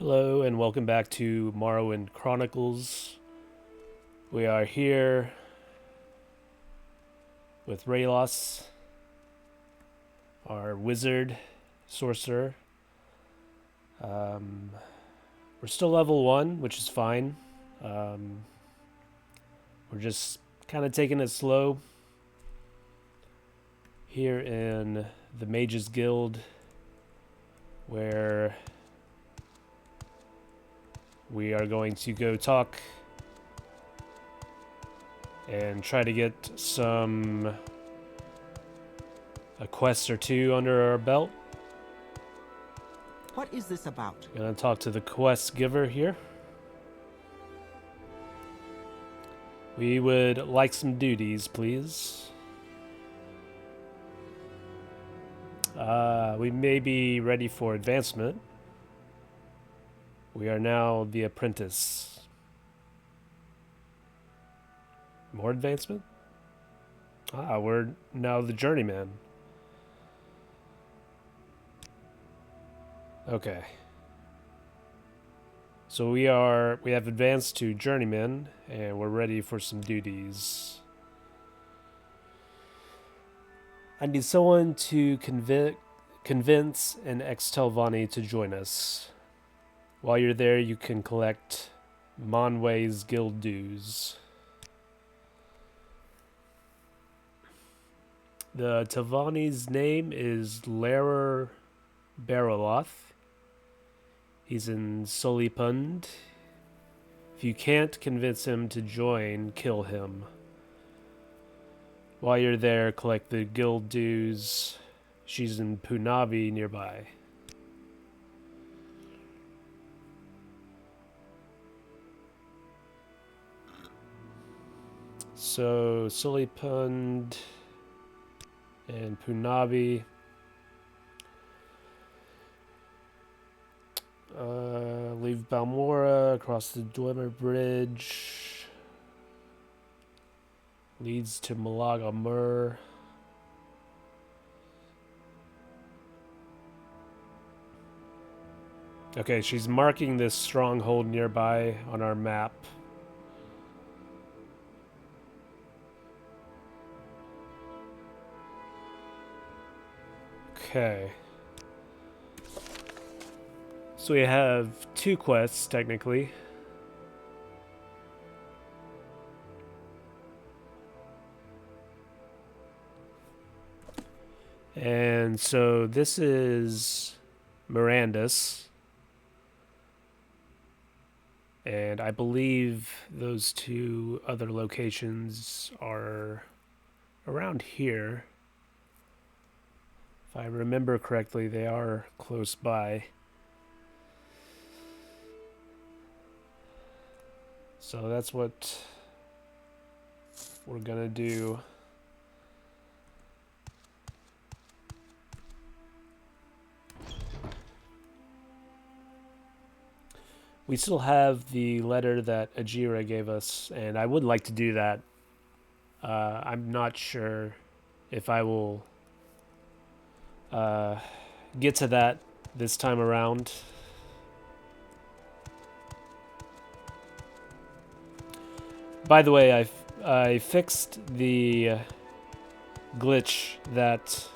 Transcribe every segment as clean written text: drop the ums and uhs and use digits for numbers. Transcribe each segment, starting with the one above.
Hello and welcome back to Morrowind Chronicles. We are here with Raylos, our wizard, sorcerer. We're still level 1, which is fine. We're just kind of taking it slow here in the Mages Guild, where we are going to go talk and try to get a quest or two under our belt. What is this about? Gonna talk to the quest giver here. We would like some duties, please. We may be ready for advancement. We are now the apprentice. More advancement? We're now the journeyman. Okay. So we have advanced to journeyman and we're ready for some duties. I need someone to convince an ex-Telvanni to join us. While you're there, you can collect Monway's guild dues. The Telvanni's name is Larer Baroloth. He's in Solipund. If you can't convince him to join, kill him. While you're there, collect the guild dues. She's in Punavi nearby. So, Solipund and Punavi. Leave Balmora, across the Dwemer Bridge. Leads to Malaga Mur. Okay, she's marking this stronghold nearby on our map. Okay. So we have two quests, technically. And so this is Miranda's. And I believe those two other locations are around here. If I remember correctly, they are close by. So that's what we're gonna do. We still have the letter that Ajira gave us, and I would like to do that. I'm not sure if I will get to that this time around. By the way, I fixed the glitch that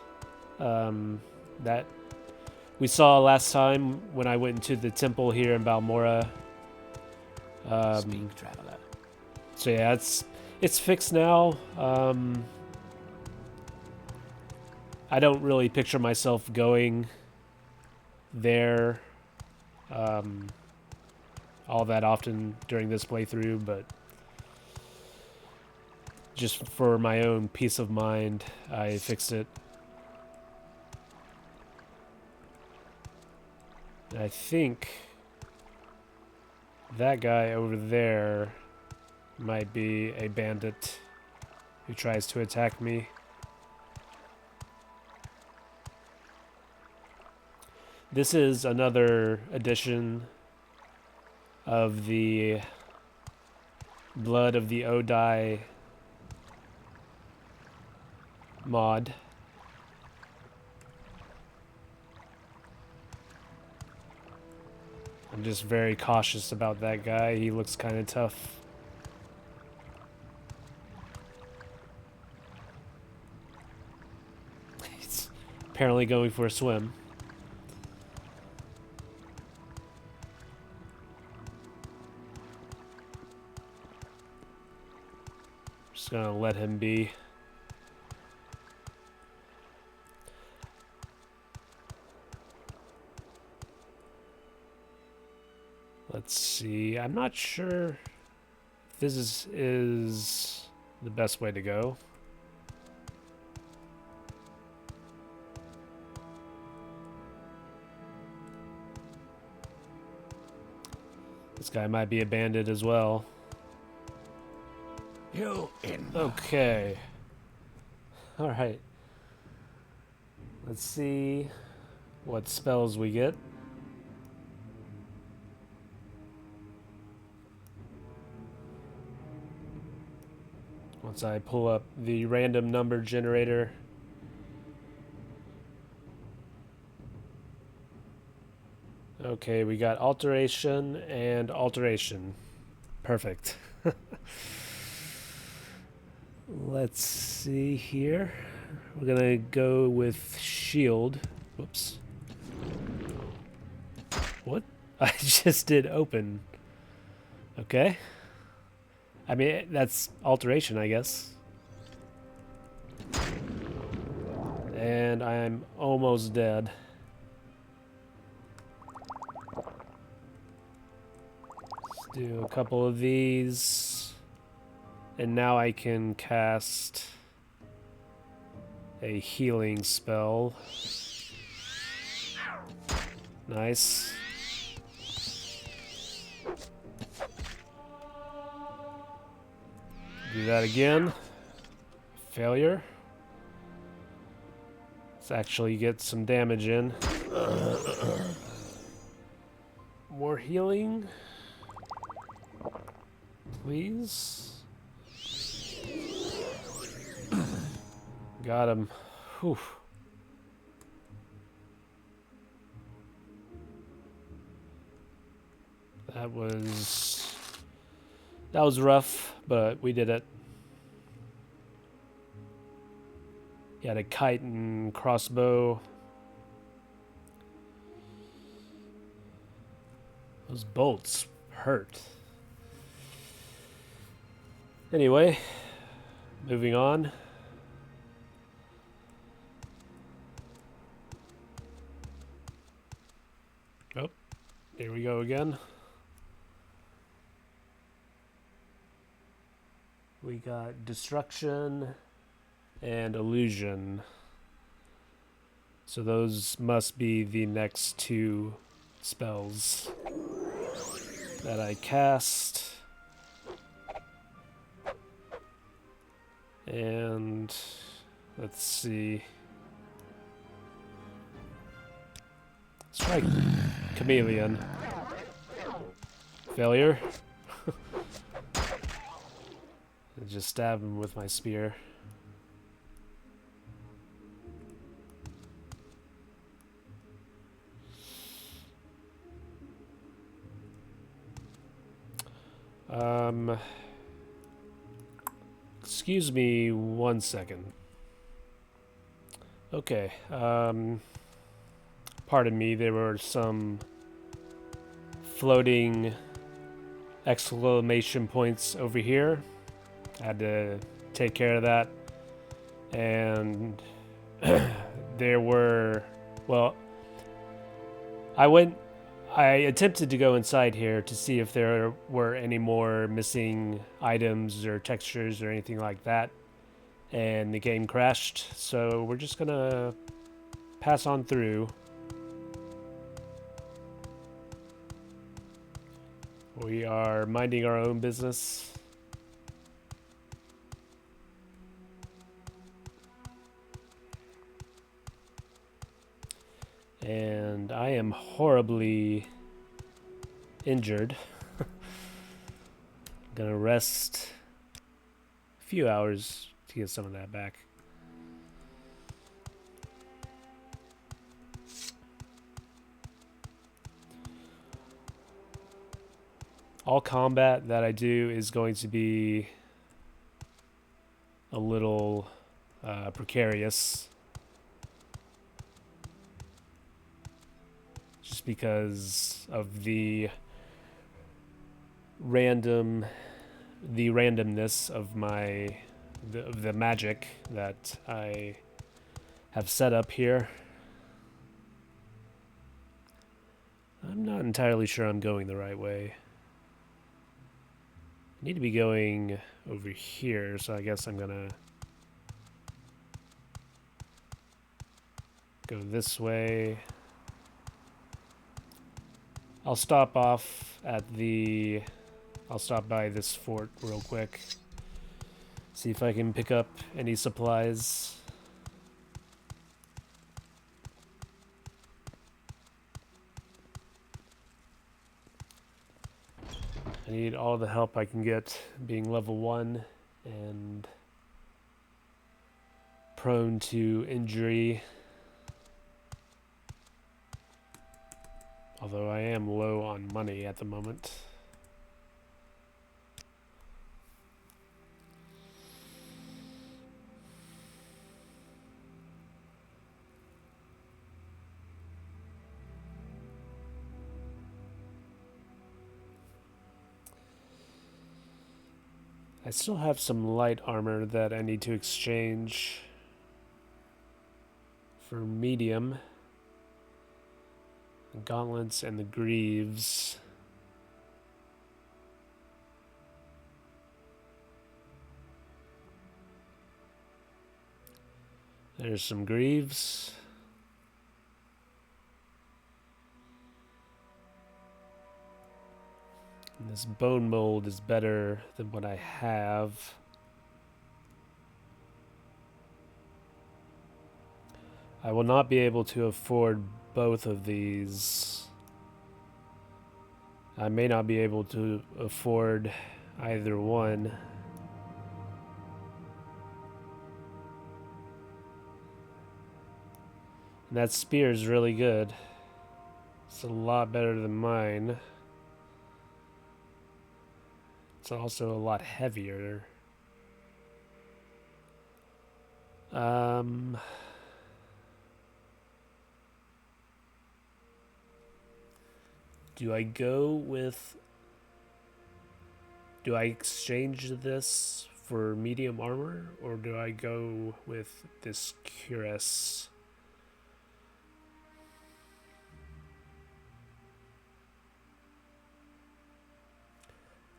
that we saw last time when I went into the temple here in Balmora. Speak, traveler. So yeah, it's fixed now. I don't really picture myself going there all that often during this playthrough, but just for my own peace of mind, I fixed it. And I think that guy over there might be a bandit who tries to attack me. This is another edition of the Blood of the Odai mod. I'm just very cautious about that guy. He looks kind of tough. He's apparently going for a swim. Just gonna let him be. Let's see. I'm not sure if this is the best way to go. This guy might be a bandit as well. Okay. All right. Let's see what spells we get. Once I pull up the random number generator. Okay, we got alteration and alteration. Perfect. Let's see here. We're gonna go with shield. Whoops. What? I just did open. Okay. I mean, that's alteration, I guess. And I'm almost dead. Let's do a couple of these. And now I can cast a healing spell. Nice. Do that again. Failure. Let's actually get some damage in. More healing. Please. Got him. Whew. That was rough, but we did it. He had a kite and crossbow. Those bolts hurt. Anyway, moving on. Oh, here we go again. We got destruction and illusion. So those must be the next two spells that I cast. And let's see. Let's try Chameleon. Failure. Just stab him with my spear. Excuse me 1 second. Okay, pardon me, there were some floating exclamation points over here. I had to take care of that. And there were, well, I attempted to go inside here to see if there were any more missing items or textures or anything like that. And the game crashed, so we're just gonna pass on through. We are minding our own business. And I am horribly injured. Gonna rest a few hours to get some of that back. all combat that I do is going to be a little precarious, just because of random the randomness of the magic that I have set up here. I'm not entirely sure I'm going the right way. I need to be going over here, so I guess I'm gonna go this way. I'll stop off at I'll stop by this fort real quick. See if I can pick up any supplies. I need all the help I can get, being level 1 and prone to injury. Although I am low on money at the moment. I still have some light armor that I need to exchange for medium. The gauntlets and the greaves. There's some greaves. And this bone mold is better than what I have. I will not be able to afford both of these. I may not be able to afford either one. And that spear is really good. It's a lot better than mine. It's also a lot heavier. Do I go with... Do I exchange this for medium armor, or do I go with this cuirass?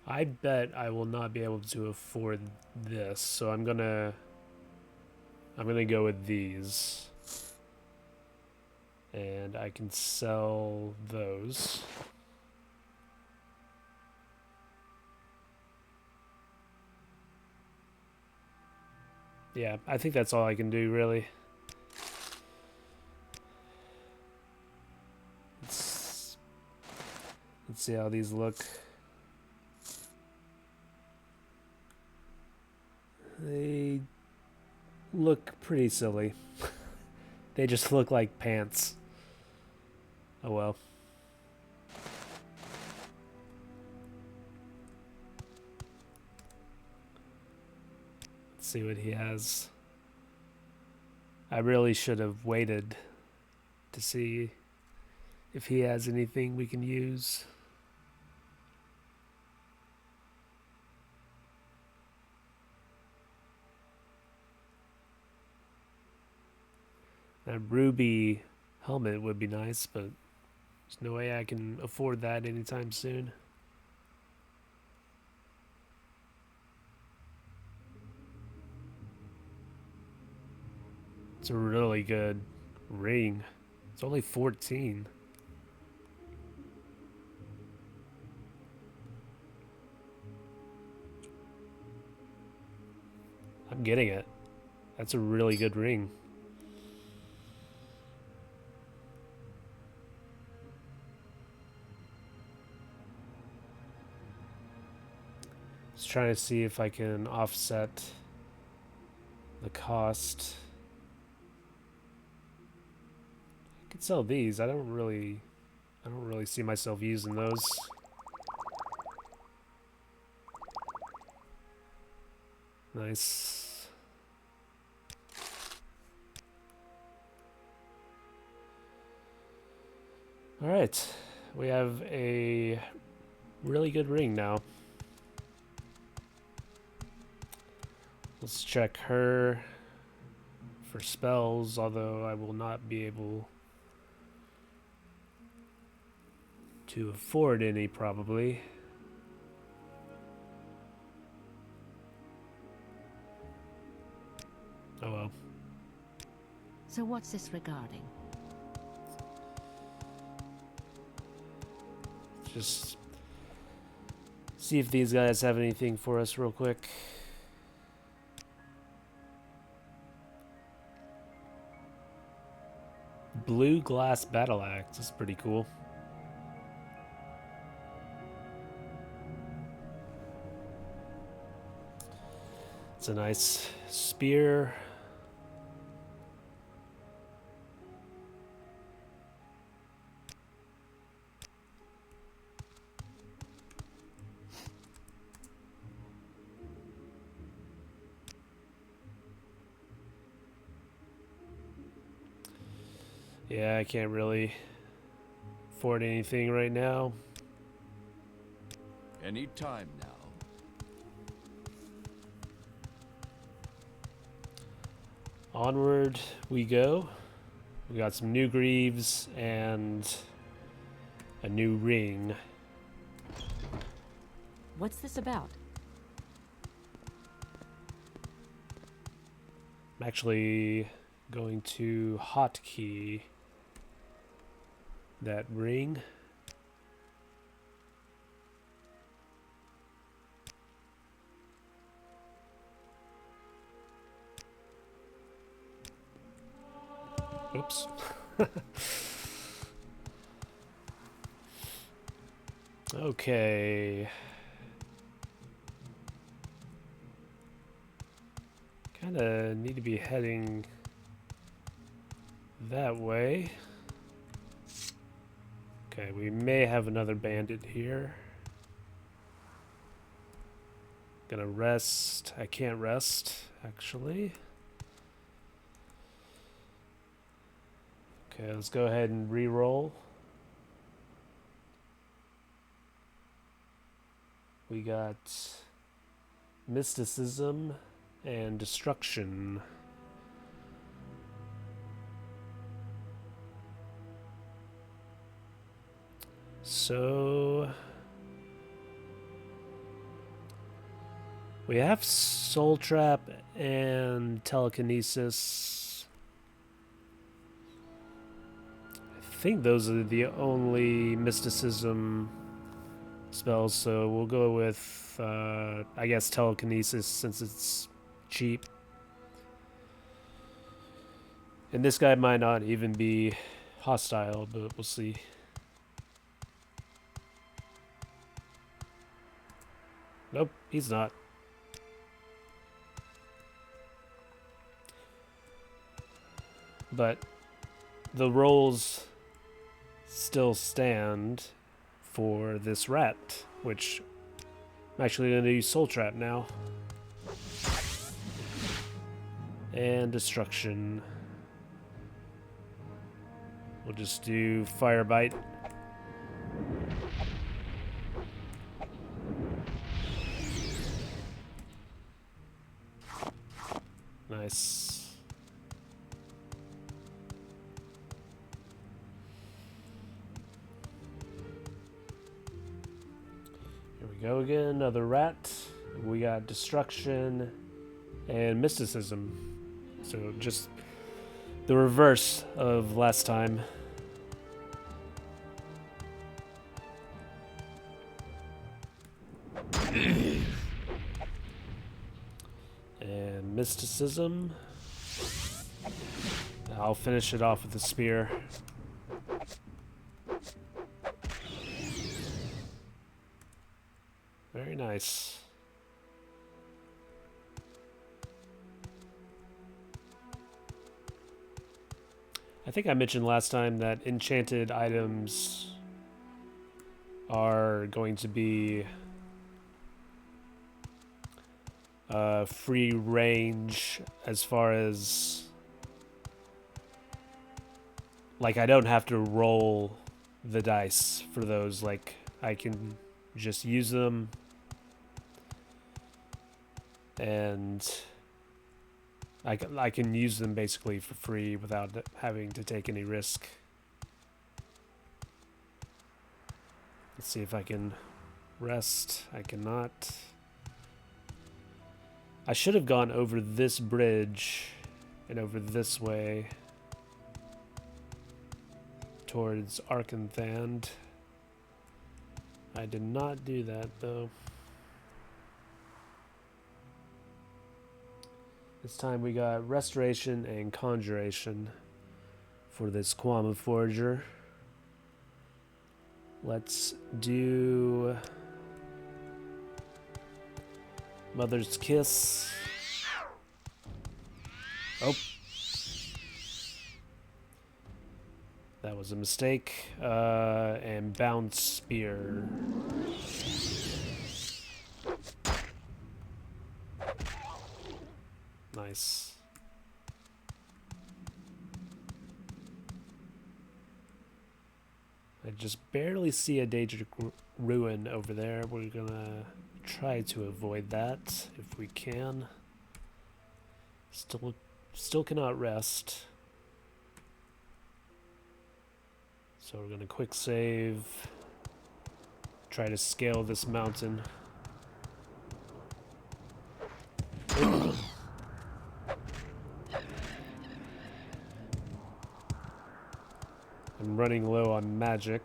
I bet I will not be able to afford this, so I'm gonna go with these. And I can sell those. Yeah, I think that's all I can do, really. Let's see how these look. They look pretty silly. They just look like pants. Oh well. Let's see what he has. I really should have waited to see if he has anything we can use. That ruby helmet would be nice, but there's no way I can afford that anytime soon. It's a really good ring. It's only 14. I'm getting it. That's a really good ring. Just trying to see if I can offset the cost. I could sell these. I don't really see myself using those. Nice. Alright. We have a really good ring now. Let's check her for spells, although I will not be able to afford any, probably. Oh well. So what's this regarding? Just see if these guys have anything for us real quick. Blue glass battle axe. That's pretty cool. It's a nice spear. Yeah, I can't really afford anything right now. Any time now. Onward we go. We got some new greaves and a new ring. What's this about? I'm actually going to hotkey that ring. Oops. Okay. Kind of need to be heading that way. Okay, we may have another bandit here. Gonna rest. I can't rest, actually. Okay, let's go ahead and re-roll. We got mysticism and destruction. So we have soul trap and telekinesis. I think those are the only mysticism spells, so we'll go with I guess telekinesis since it's cheap. And this guy might not even be hostile, but we'll see. Nope, he's not. But the rolls still stand for this rat, which I'm actually going to use Soul Trap now. And destruction. We'll just do Fire Bite. Nice. Here we go again, another rat. We got destruction and mysticism. So just the reverse of last time. And mysticism. I'll finish it off with the spear. Very nice. I think I mentioned last time that enchanted items are going to be free range as far as like I don't have to roll the dice for those. Like I can just use them and I can use them basically for free without having to take any risk. Let's see if I can rest. I cannot. I should have gone over this bridge and over this way towards Arkanthand. I did not do that though. This time we got Restoration and Conjuration for this Kwama Forager. Let's do Mother's Kiss. Oh. That was a mistake. And Bounce Spear. Nice. I just barely see a Daedric Ruin over there. We're gonna try to avoid that if we can. Still cannot rest. So we're gonna quick save. Try to scale this mountain. I'm running low on magic.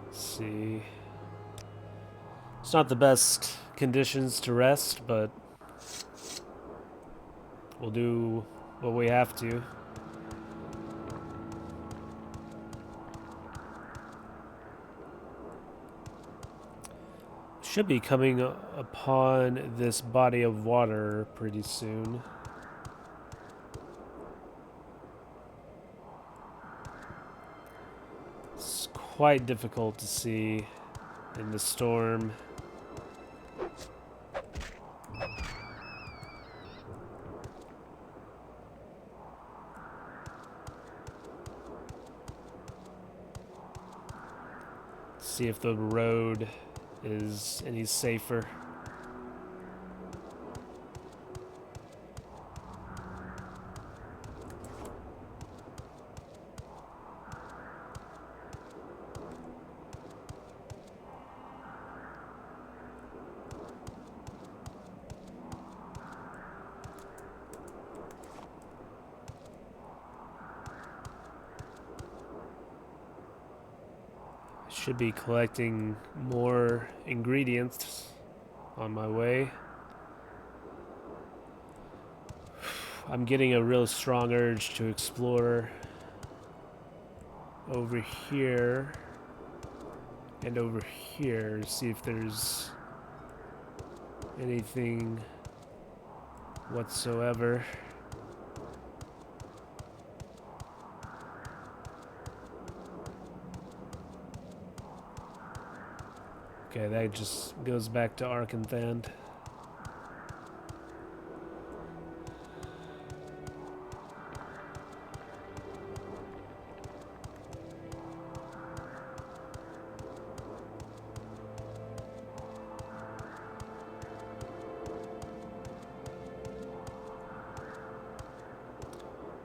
Let's see. It's not the best conditions to rest, but we'll do what we have to. Should be coming upon this body of water pretty soon. It's quite difficult to see in the storm. See if the road is any safer. Should be collecting more ingredients on my way. I'm getting a real strong urge to explore over here and over here, see if there's anything whatsoever. Okay, that just goes back to Arkanthand.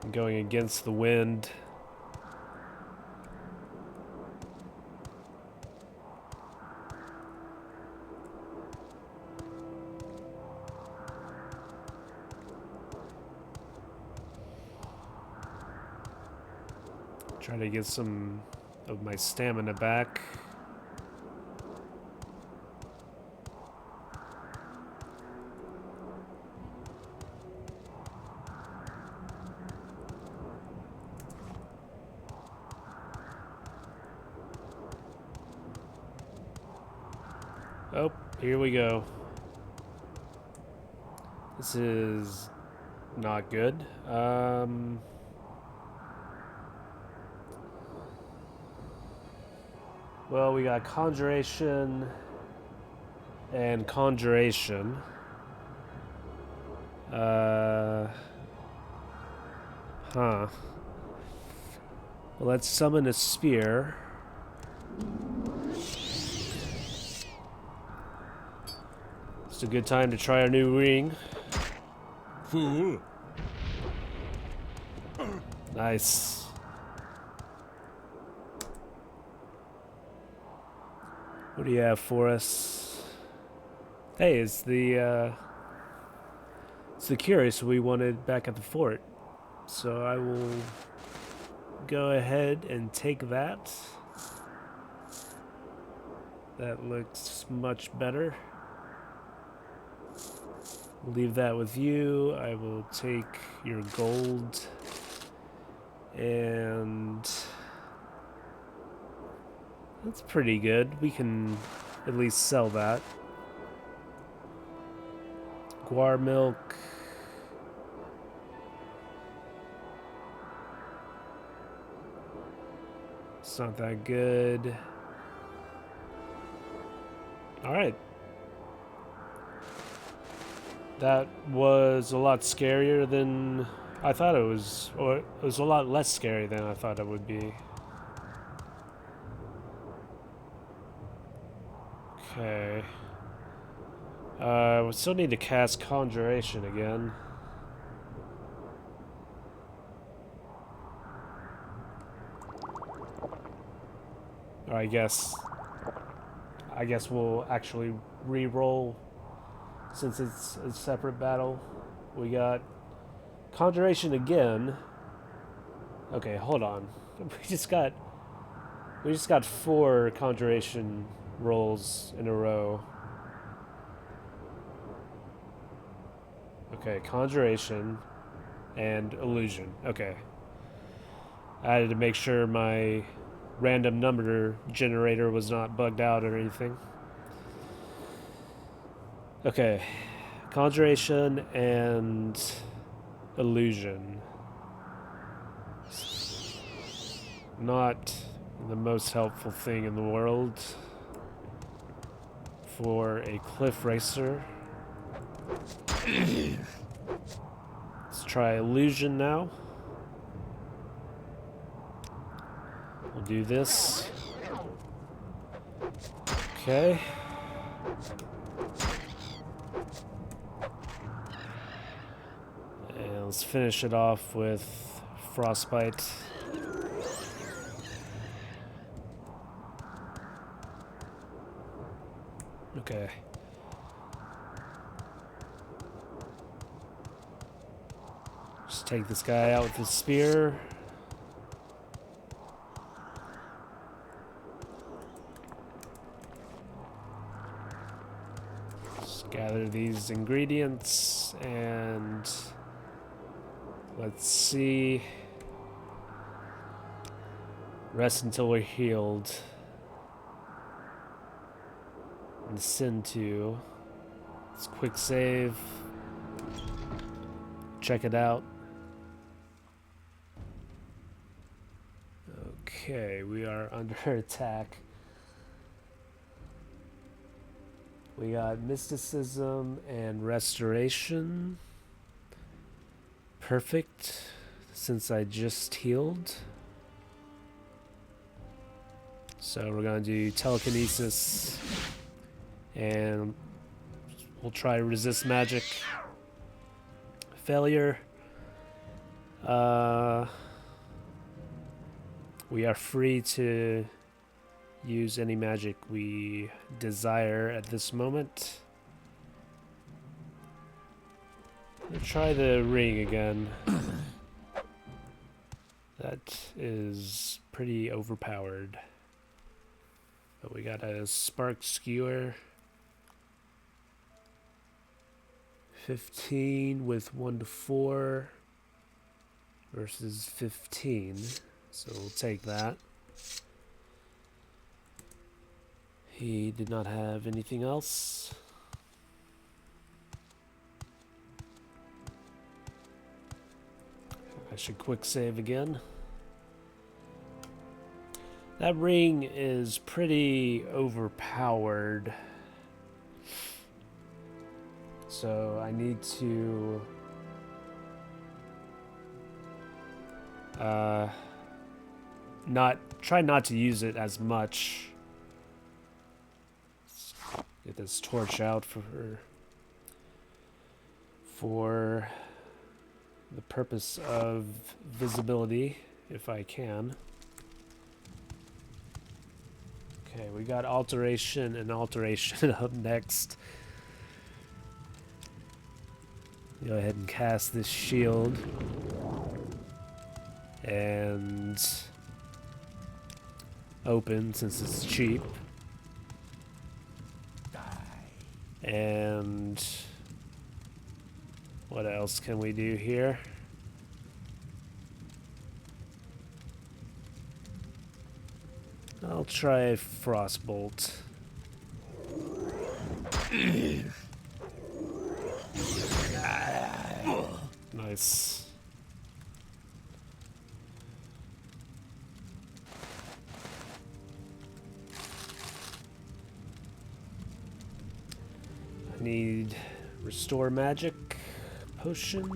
I'm going against the wind. Try to get some of my stamina back. Oh, here we go. This is not good. Well, we got conjuration and conjuration. Huh. Well, let's summon a spear. It's a good time to try our new ring. Fool. Nice. What do you have for us? Hey, it's the curious we wanted back at the fort. So I will go ahead and take that. That looks much better. Leave that with you. I will take your gold and that's pretty good. We can at least sell that. Guar milk. It's not that good. Alright. That was a lot scarier than I thought it was, or it was a lot less scary than I thought it would be. Okay. We still need to cast Conjuration again. Or I guess we'll actually re-roll since it's a separate battle. We got Conjuration again. Okay, hold on. We just got 4 Conjuration rolls in a row. Okay, Conjuration and Illusion. Okay. I had to make sure my random number generator was not bugged out or anything. Okay. Conjuration and Illusion. Not the most helpful thing in the world for a cliff racer. Let's try Illusion now. We'll do this. Okay. And let's finish it off with Frostbite. Okay. Just take this guy out with his spear. Just gather these ingredients and let's see. Rest until we're healed. And Sin 2. Let's quick save. Check it out. Okay, we are under attack. We got Mysticism and Restoration. Perfect, since I just healed. So we're going to do Telekinesis. And we'll try Resist Magic. Failure. We are free to use any magic we desire at this moment. Let's try the ring again. That is pretty overpowered. But we got a Spark Skewer. 15 with 1 to 4 versus 15. So we'll take that. He did not have anything else. I should quick save again. That ring is pretty overpowered. So I need to try not to use it as much. Let's get this torch out for the purpose of visibility, if I can. Okay, we got alteration and alteration up next. Go ahead and cast this shield. And open since it's cheap. And what else can we do here? I'll try Frostbolt. Nice. I need Restore Magic Potion.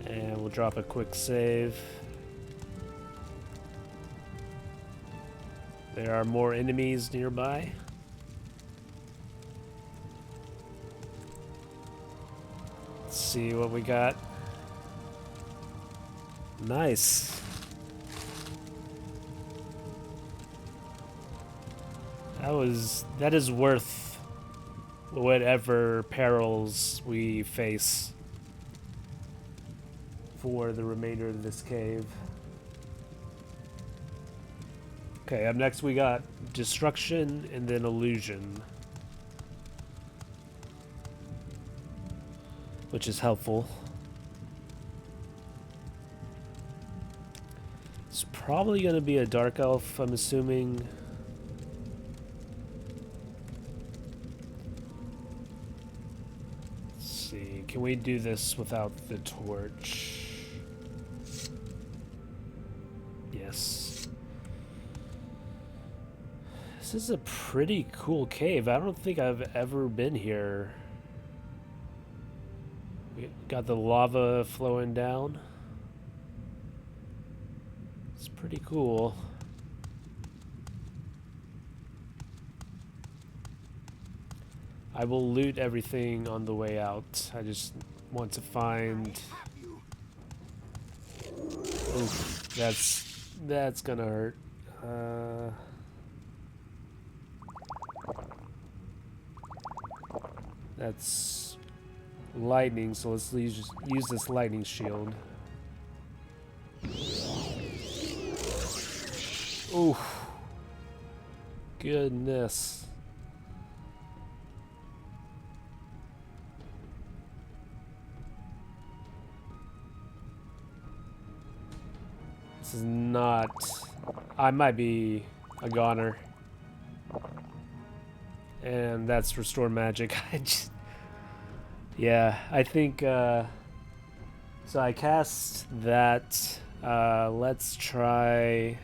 And we'll drop a quick save. There are more enemies nearby. Let's see what we got. Nice. That is worth whatever perils we face for the remainder of this cave. Okay, up next we got Destruction and then Illusion, which is helpful. It's probably going to be a Dark Elf, I'm assuming. Let's see, can we do this without the torch? Yes. This is a pretty cool cave. I don't think I've ever been here. We got the lava flowing down. It's pretty cool. I will loot everything on the way out. I just want to find... Oof, that's gonna hurt. That's lightning, so let's use this lightning shield. Oof. Goodness. This is not... I might be a goner. And that's Restore Magic. Yeah, I think... so I cast that. Let's try...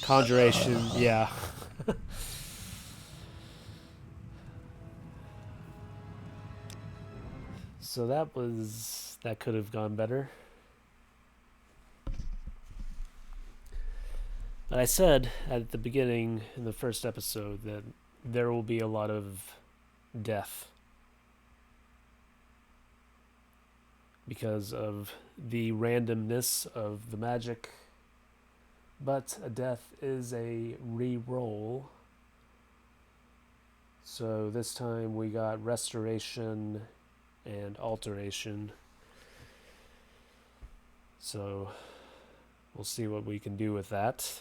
Conjuration, yeah. So that could have gone better. But I said at the beginning in the first episode that there will be a lot of death because of the randomness of the magic. But a death is a re-roll. So this time we got Restoration and Alteration. So we'll see what we can do with that.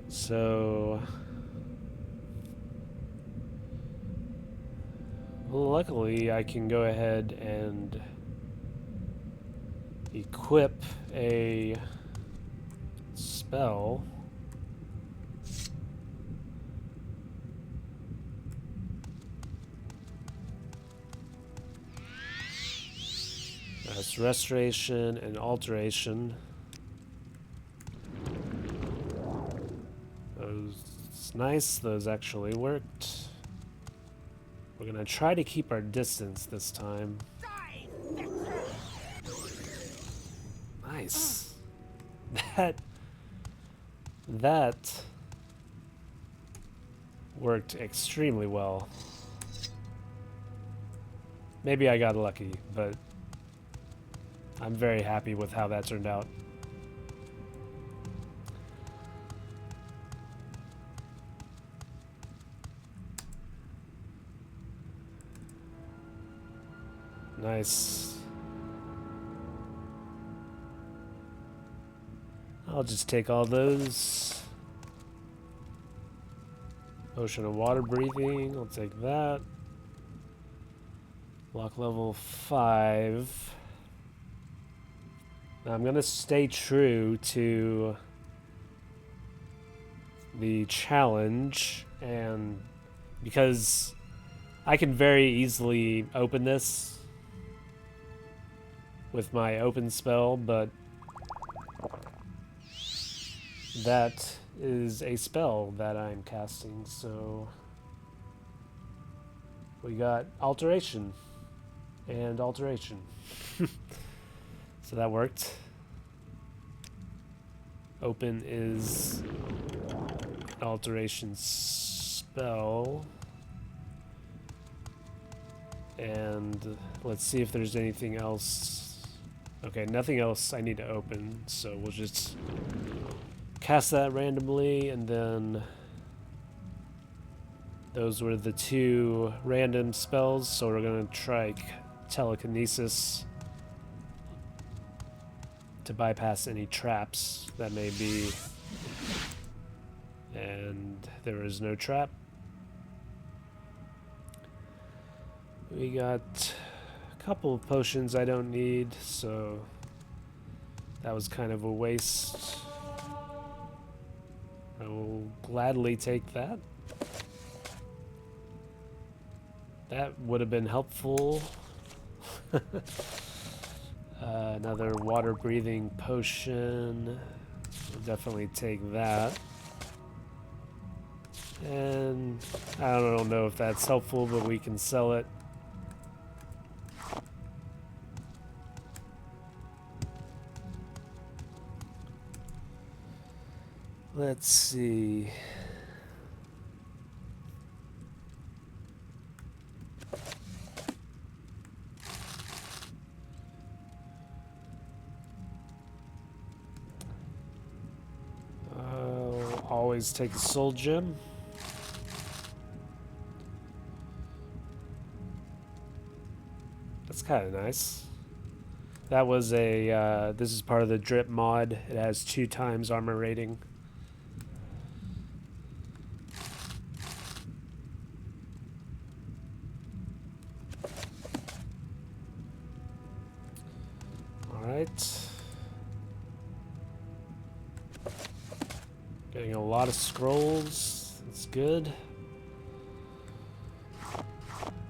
So... luckily, I can go ahead and equip a spell. That's restoration and alteration. Those nice, those actually worked. We're gonna try to keep our distance this time. Nice. That worked extremely well. Maybe I got lucky, but I'm very happy with how that turned out. Nice. I'll just take all those. Potion of water breathing, I'll take that. Lock level 5. Now I'm gonna stay true to the challenge, and because I can very easily open this with my open spell, but that is a spell that I'm casting, so we got alteration and alteration. So that worked. Open is an alteration spell. And let's see if there's anything else. Okay, nothing else I need to open, so we'll just cast that randomly, and then those were the 2 random spells, so we're going to try telekinesis to bypass any traps that may be. And there is no trap. We got a couple of potions I don't need, so that was kind of a waste. I will gladly take that. That would have been helpful. Another water breathing potion. We'll definitely take that. And I don't know if that's helpful, but we can sell it. Let's see. I'll always take a soul gem. That's kind of nice. That was a, this is part of the drip mod. It has 2 times armor rating. Alright. Getting a lot of scrolls. That's good.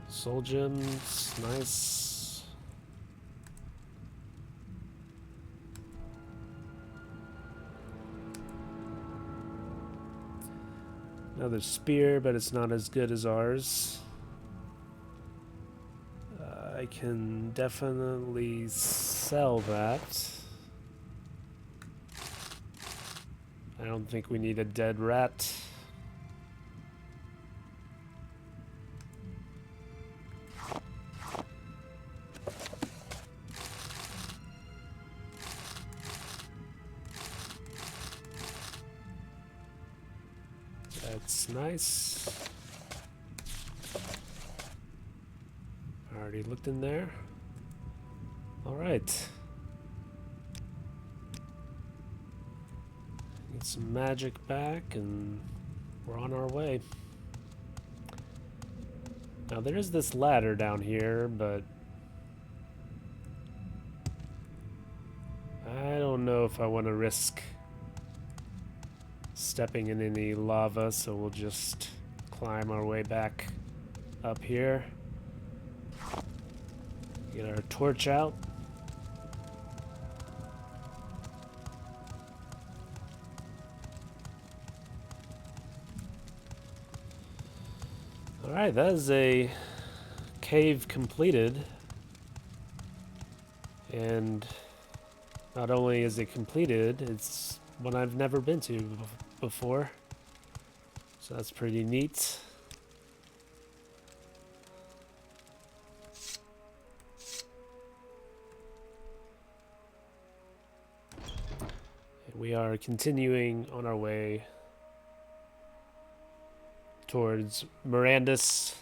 Soul gems, nice. Another spear, but it's not as good as ours. I can definitely sell that. I don't think we need a dead rat. That's nice. Already looked in there. All right. Get some magic back, and we're on our way. Now there is this ladder down here, but I don't know if I want to risk stepping in any lava, so we'll just climb our way back up here. Get our torch out. Alright, that is a cave completed. And not only is it completed, it's one I've never been to before. So that's pretty neat. And we are continuing on our way towards Mirandus.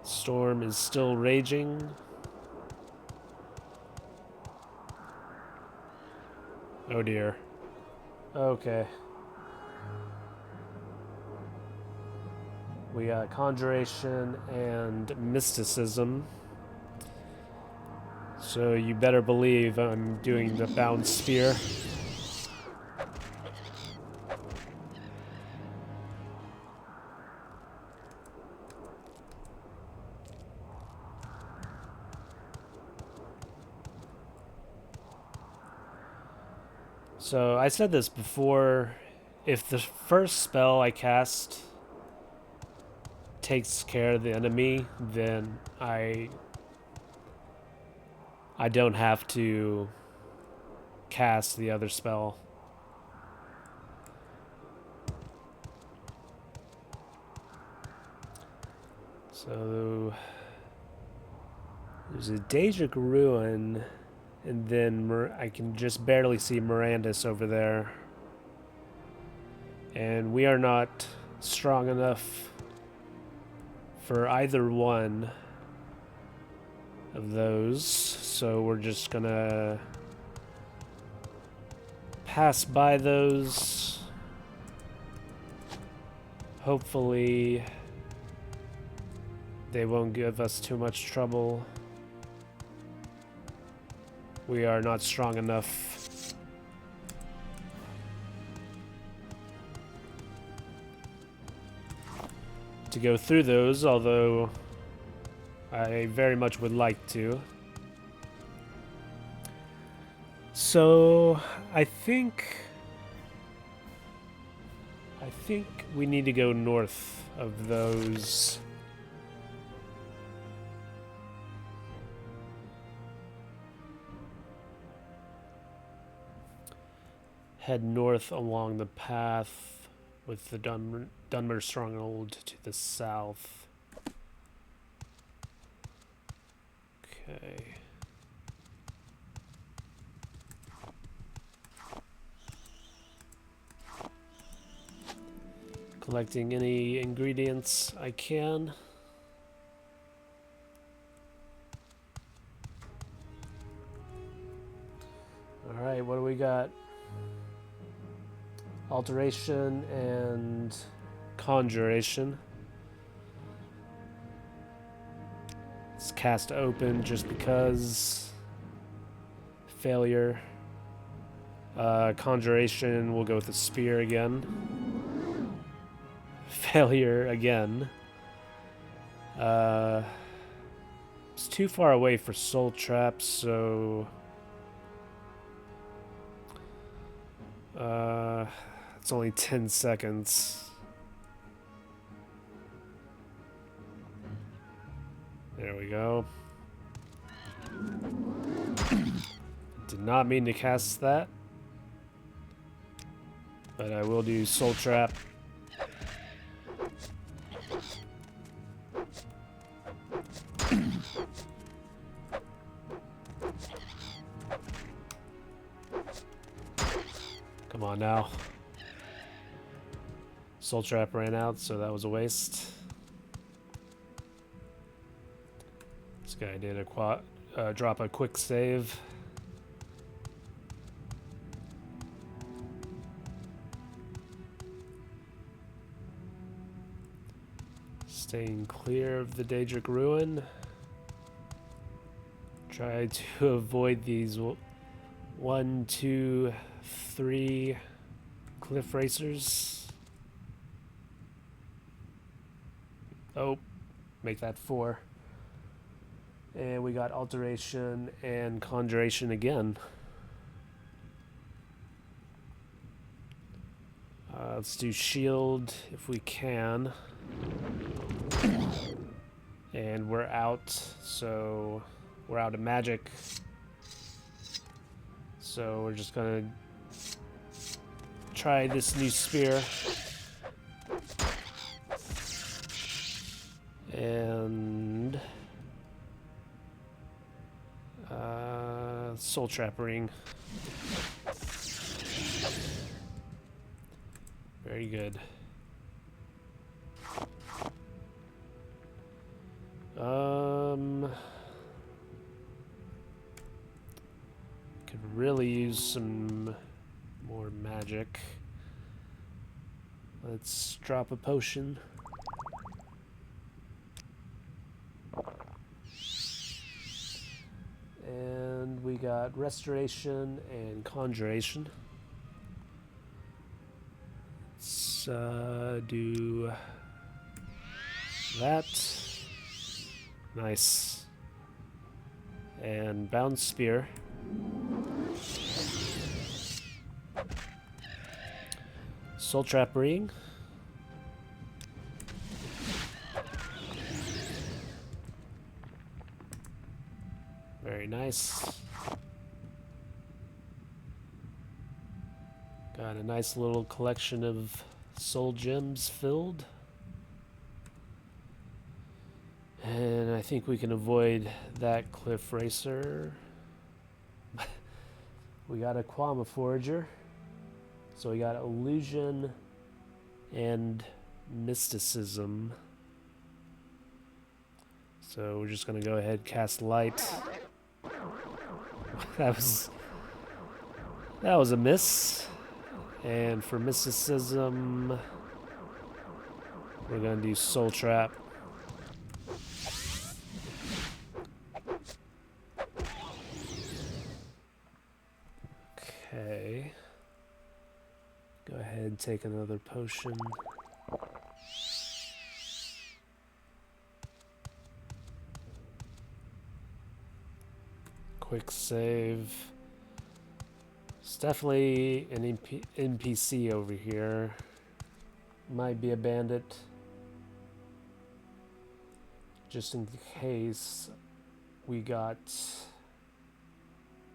Storm is still raging. Oh dear. Okay. We got Conjuration and Mysticism. So you better believe I'm doing the bound spear. So I said this before, if the first spell I cast takes care of the enemy, then I don't have to cast the other spell. So there's a Daedric Ruin, and then I can just barely see Mirandus over there. And we are not strong enough for either one of those, so we're just gonna pass by those. Hopefully they won't give us too much trouble. We are not strong enough. To go through those, although I very much would like to. So I think we need to go north of those. Head north along the path with the Dunmer Stronghold to the south. Okay. Collecting any ingredients I can. Alright, what do we got? Alteration and Conjuration. It's cast open just because. Failure. Conjuration, we'll go with the spear again. Failure again. It's too far away for soul traps, so it's only 10 seconds. There we go. Did not mean to cast that, but I will do soul trap. Come on now. Soul trap ran out, so that was a waste. This guy did a drop a quick save. Staying clear of the Daedric Ruin. Try to avoid these 1, 2, 3 cliff racers. Oh, make that 4. And we got alteration and conjuration again. Let's do shield if we can. And we're out, so we're out of magic. So we're just gonna try this new spear. And soul trap ring. Very good. Could really use some more magic. Let's drop a potion. And we got restoration and conjuration. Let's do that. Nice. And bound spear. Soul trap ring. Very nice. Got a nice little collection of soul gems filled. And I think we can avoid that cliff racer. We got a Quama Forager. So we got illusion and mysticism. So we're just gonna go ahead and cast light. that was a miss. And for mysticism, we're gonna do soul trap. Okay. Go ahead and take another potion. Quick save. It's definitely an NPC over here. Might be a bandit. Just in case, we got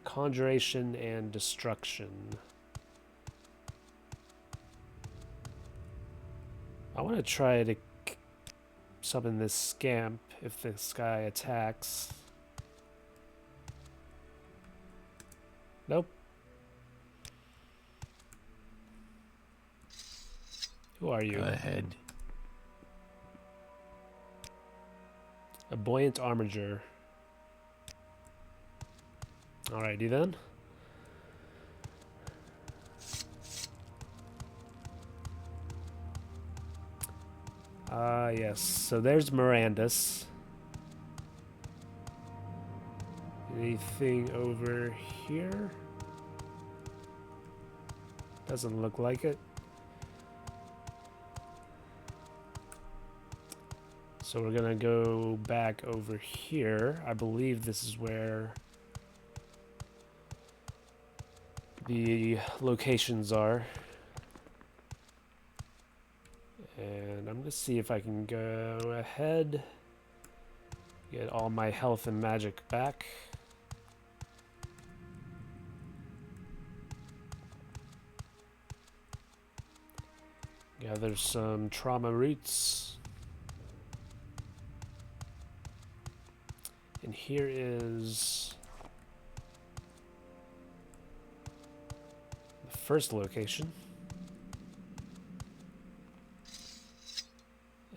conjuration and destruction. I want to try to summon this scamp if this guy attacks. Nope. Who are you? Go ahead. A buoyant armiger. Alrighty then. Yes. So there's Mirandus. Anything over here? Doesn't look like it. So we're gonna go back over here. I believe this is where the locations are. And I'm gonna see if I can go ahead, get all my health and magic back. Gather some trauma roots. And here is the first location.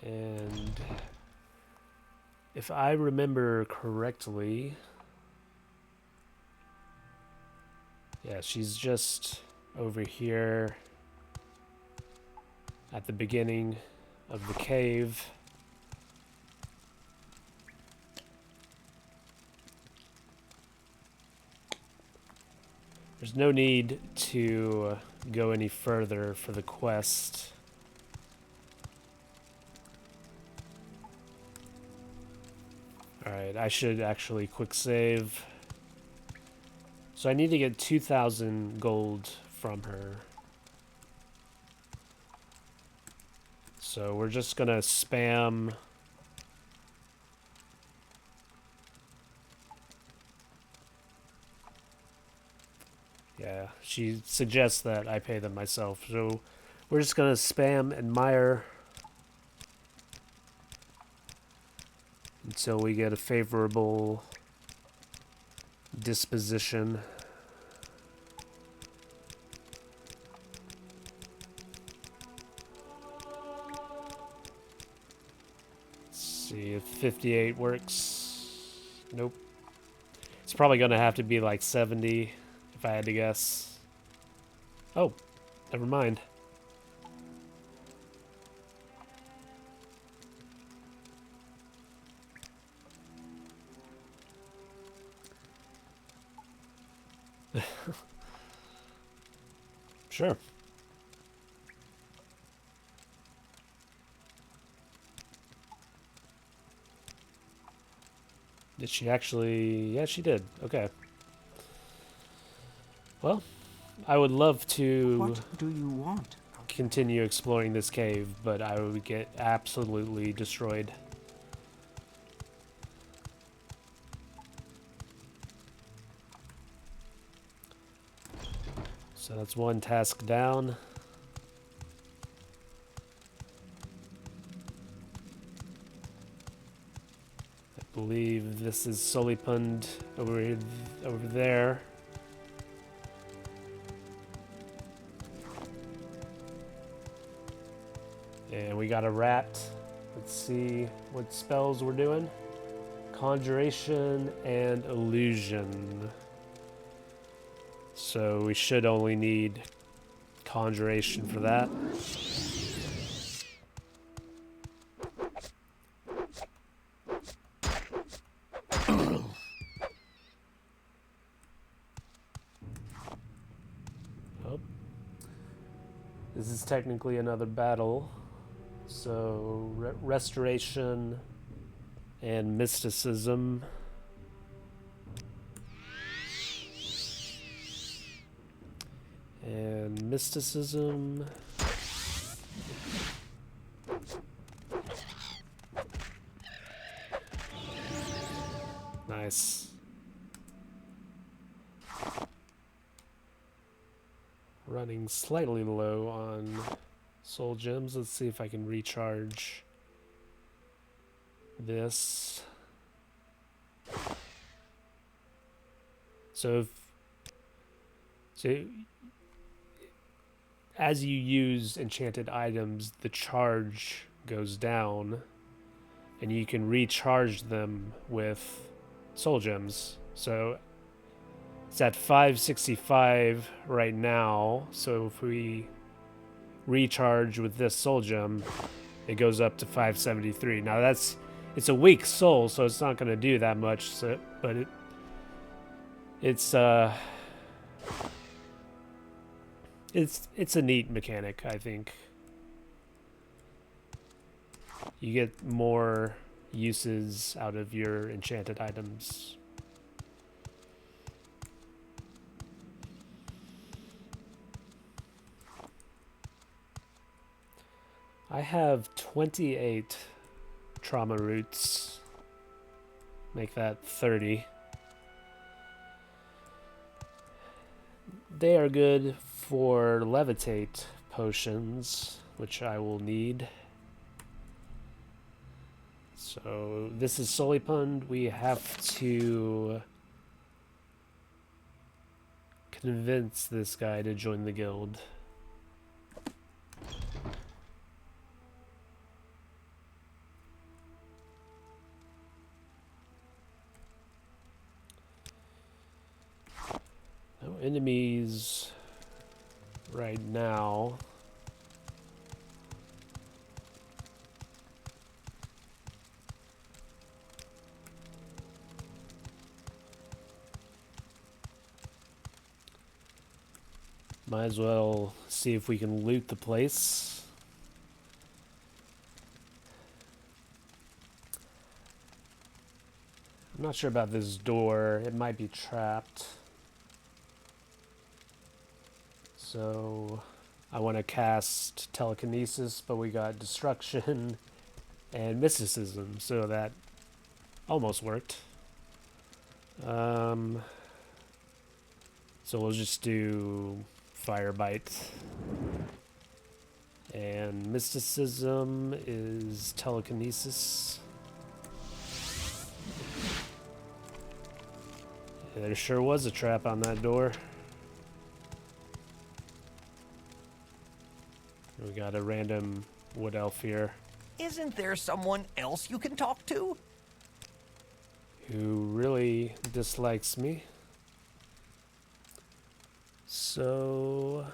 And if I remember correctly, yeah, she's just over here at the beginning of the cave. There's no need to go any further for the quest. Alright, I should actually quick save. So I need to get 2,000 gold from her. So we're just gonna spam. Yeah, she suggests that I pay them myself. So we're just gonna spam admire until we get a favorable disposition. Let's see if 58 works. Nope. It's probably gonna have to be like 70 if I had to guess. Oh, never mind. Sure. Did she actually? Yeah, she did. Okay. Well, I would love to What do you want? continue exploring this cave, but I would get absolutely destroyed. So that's one task down. I believe this is Solipund over there. And we got a rat. Let's see what spells we're doing. Conjuration and illusion. So we should only need conjuration for that. Oh. This is technically another battle. So restoration and mysticism. And mysticism. Nice. Running slightly low on soul gems. Let's see if I can recharge this. So as you use enchanted items, the charge goes down, and you can recharge them with soul gems. So it's at 565 right now. So if we recharge with this soul gem, it goes up to 573. Now it's a weak soul, so it's not going to do that much. So, but it's a neat mechanic, I think. You get more uses out of your enchanted items. I have 28 trauma roots. Make that 30. They are good for levitate potions, which I will need. So this is Solipund. We have to convince this guy to join the guild. No enemies right now. Might as well see if we can loot the place. I'm not sure about this door. It might be trapped. So I want to cast telekinesis, but we got destruction and mysticism, so that almost worked. So we'll just do fire bite. And mysticism is telekinesis. Yeah, there sure was a trap on that door. We got a random wood elf here Isn't there someone else you can talk to? who really dislikes me. So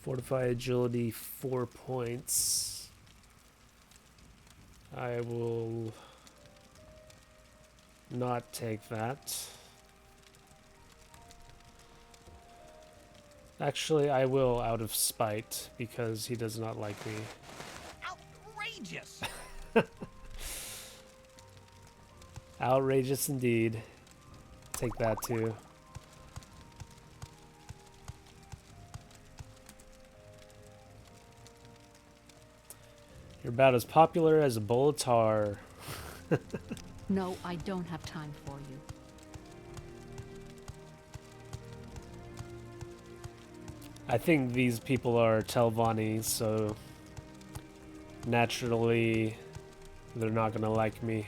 fortify agility 4 points. I will not take that. Actually, I will out of spite because he does not like me. Outrageous! Outrageous indeed. Take that too. You're about as popular as a bowl of tar. No, I don't have time for you. I think these people are Telvanni, so naturally they're not gonna like me.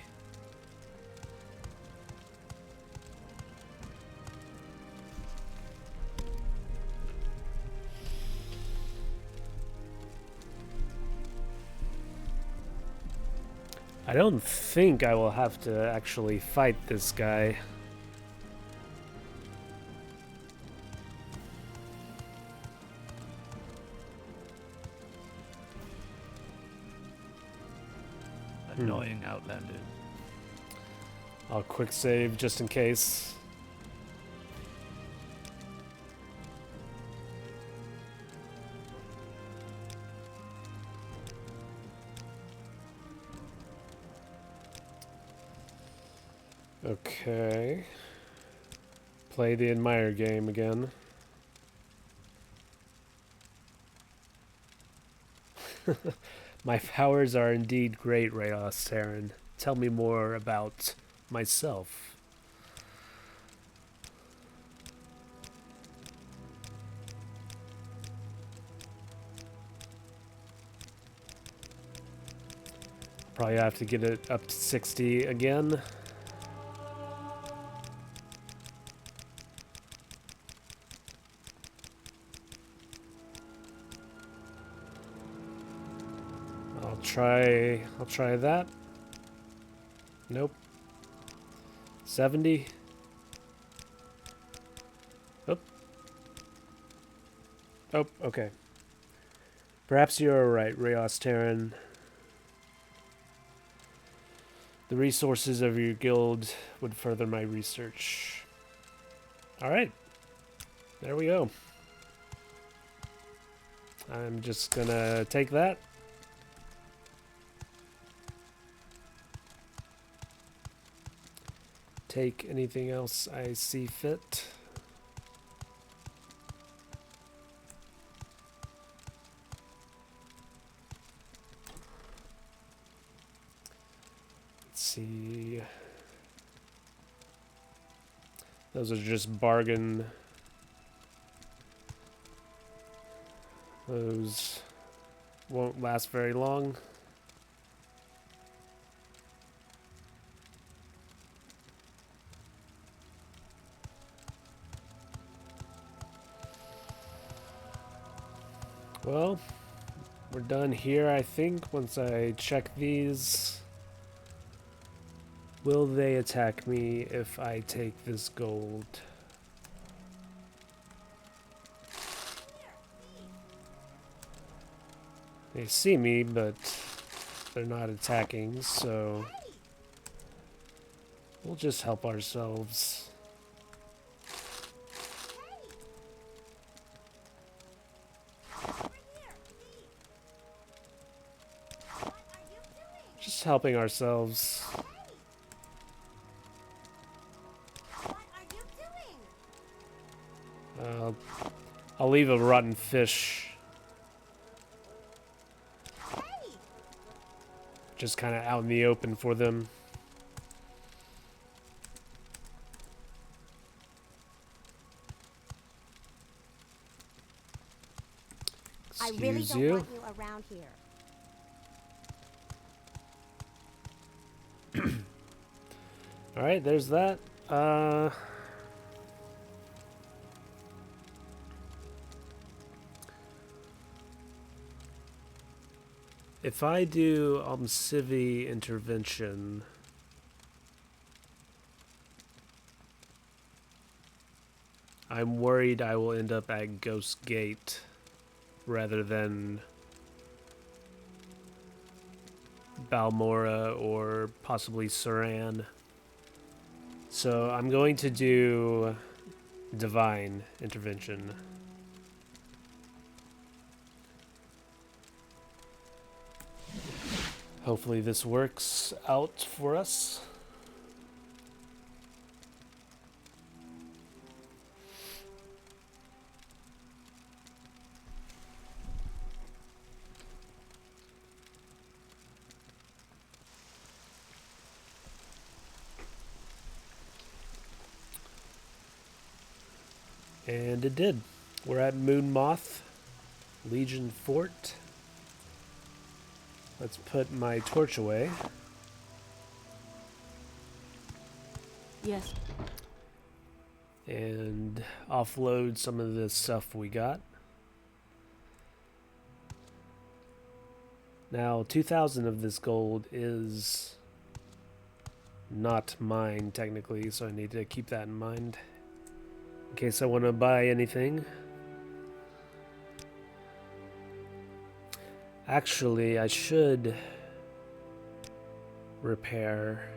I don't think I will have to actually fight this guy. Annoying Outlander. I'll quick save just in case. Okay. Play the Admire game again. My powers are indeed great, Rayos Terran. Tell me more about myself. Probably have to get it up to 60 again. I'll try that. Nope. 70. Oh. Oh, okay. Perhaps you're right, Rayos Terran. The resources of your guild would further my research. Alright. There we go. I'm just gonna take that. Take anything else I see fit. Let's see. Those are just bargain. Those won't last very long. Well, we're done here, I think, once I check these. Will they attack me if I take this gold? They see me, but they're not attacking, so we'll just help ourselves. helping ourselves. What are you doing? I'll leave a rotten fish Hey! just kind of out in the open for them. I really Excuse don't you. want you around here. All right, there's that. If I do civi intervention, I'm worried I will end up at Ghost Gate rather than Balmora or possibly Saran. So I'm going to do Divine Intervention. Hopefully this works out for us. And it did. We're at Moon Moth, Legion Fort. Let's put my torch away. Yes. And offload some of the stuff we got. Now, 2,000 of this gold is not mine, technically, so I need to keep that in mind in case I want to buy anything. Actually, I should repair.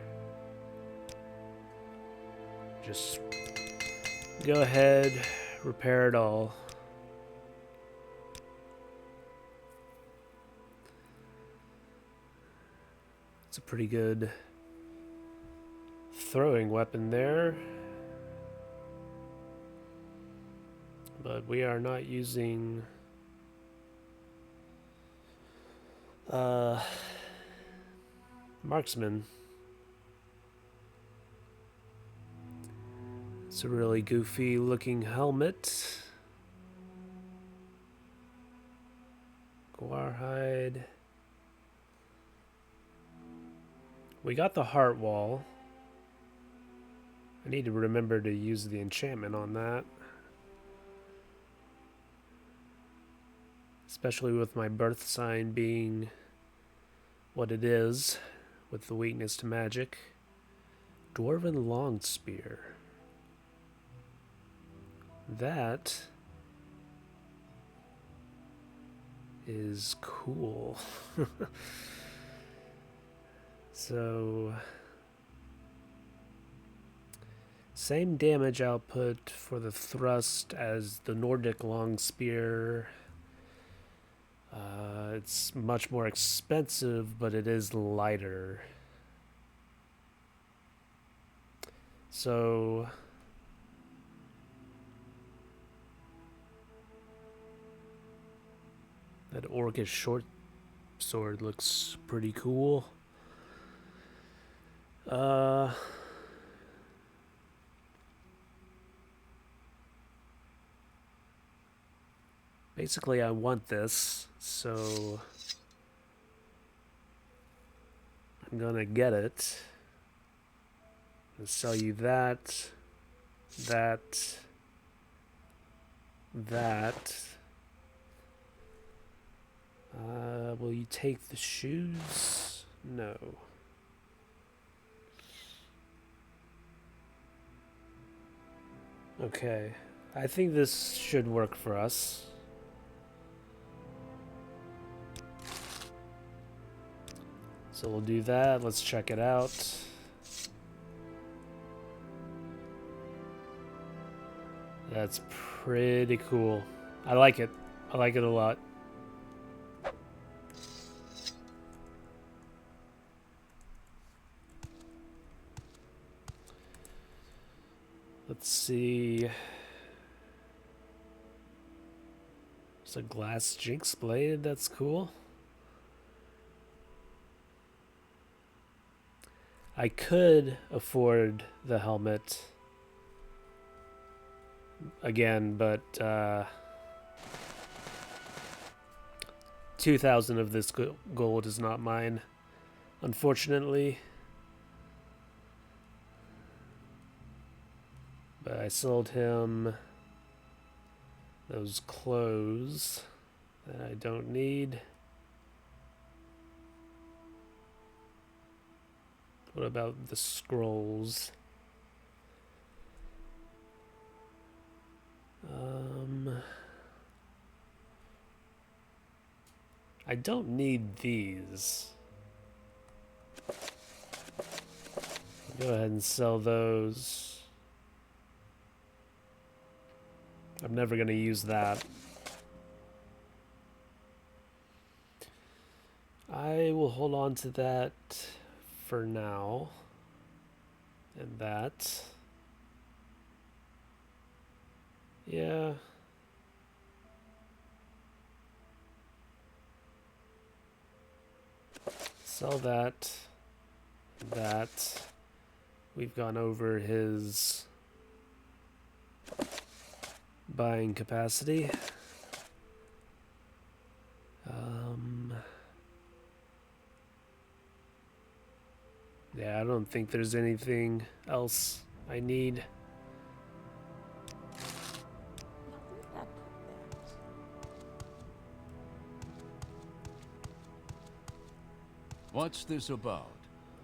Just go ahead, repair it all. It's a pretty good throwing weapon there. But we are not using marksman. It's a really goofy looking helmet. Guarhide. We got the heart wall. I need to remember to use the enchantment on that. Especially with my birth sign being what it is, with the weakness to magic. Dwarven long spear. That is cool. So, same damage output for the thrust as the Nordic long spear. It's much more expensive, but it is lighter. So, that orcish short sword looks pretty cool. Basically, I want this, so I'm gonna get it. I'll sell you that, that. Will you take the shoes? No. Okay. I think this should work for us. So we'll do that. Let's check it out. That's pretty cool. I like it. I like it a lot. see. It's a glass jinx blade. That's cool. I could afford the helmet again, but 2,000 of this gold is not mine, unfortunately. But I sold him those clothes that I don't need. What about the scrolls? I don't need these. Go ahead and sell those. I'm never going to use that. I will hold on to that for now. And that. Yeah. Sell that. That. We've gone over his buying capacity. Yeah, I don't think there's anything else I need. What's this about?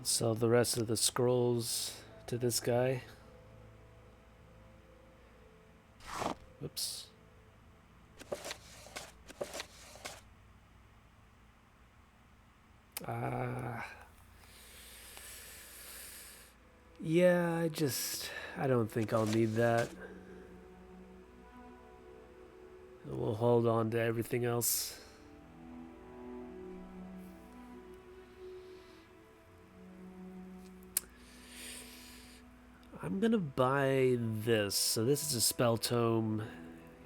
Sell the rest of the scrolls to this guy. Whoops. Yeah, I don't think I'll need that. We'll hold on to everything else. I'm gonna buy this. So this is a spell tome,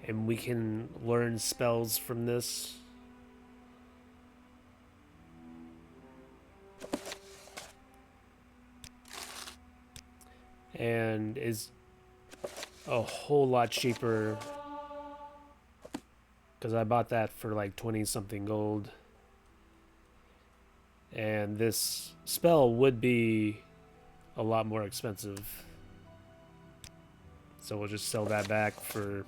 and we can learn spells from this. And is a whole lot cheaper because I bought that for like 20 something gold. And this spell would be a lot more expensive. So we'll just sell that back for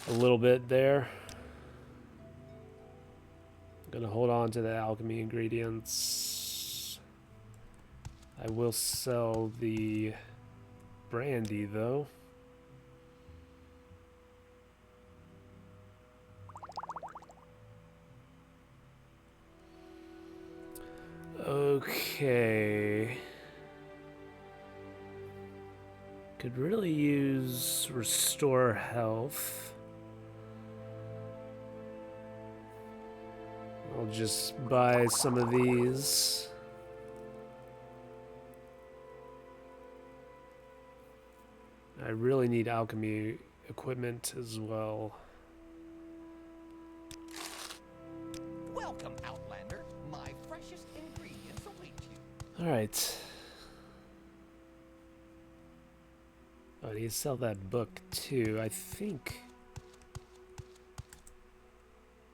a little bit there. Gonna hold on to the alchemy ingredients. I will sell the brandy though. Okay. Could really use restore health. I'll just buy some of these. I really need alchemy equipment as well. Welcome, Outlander. My freshest ingredients await you. Alright. Oh, I need to sell that book too. I think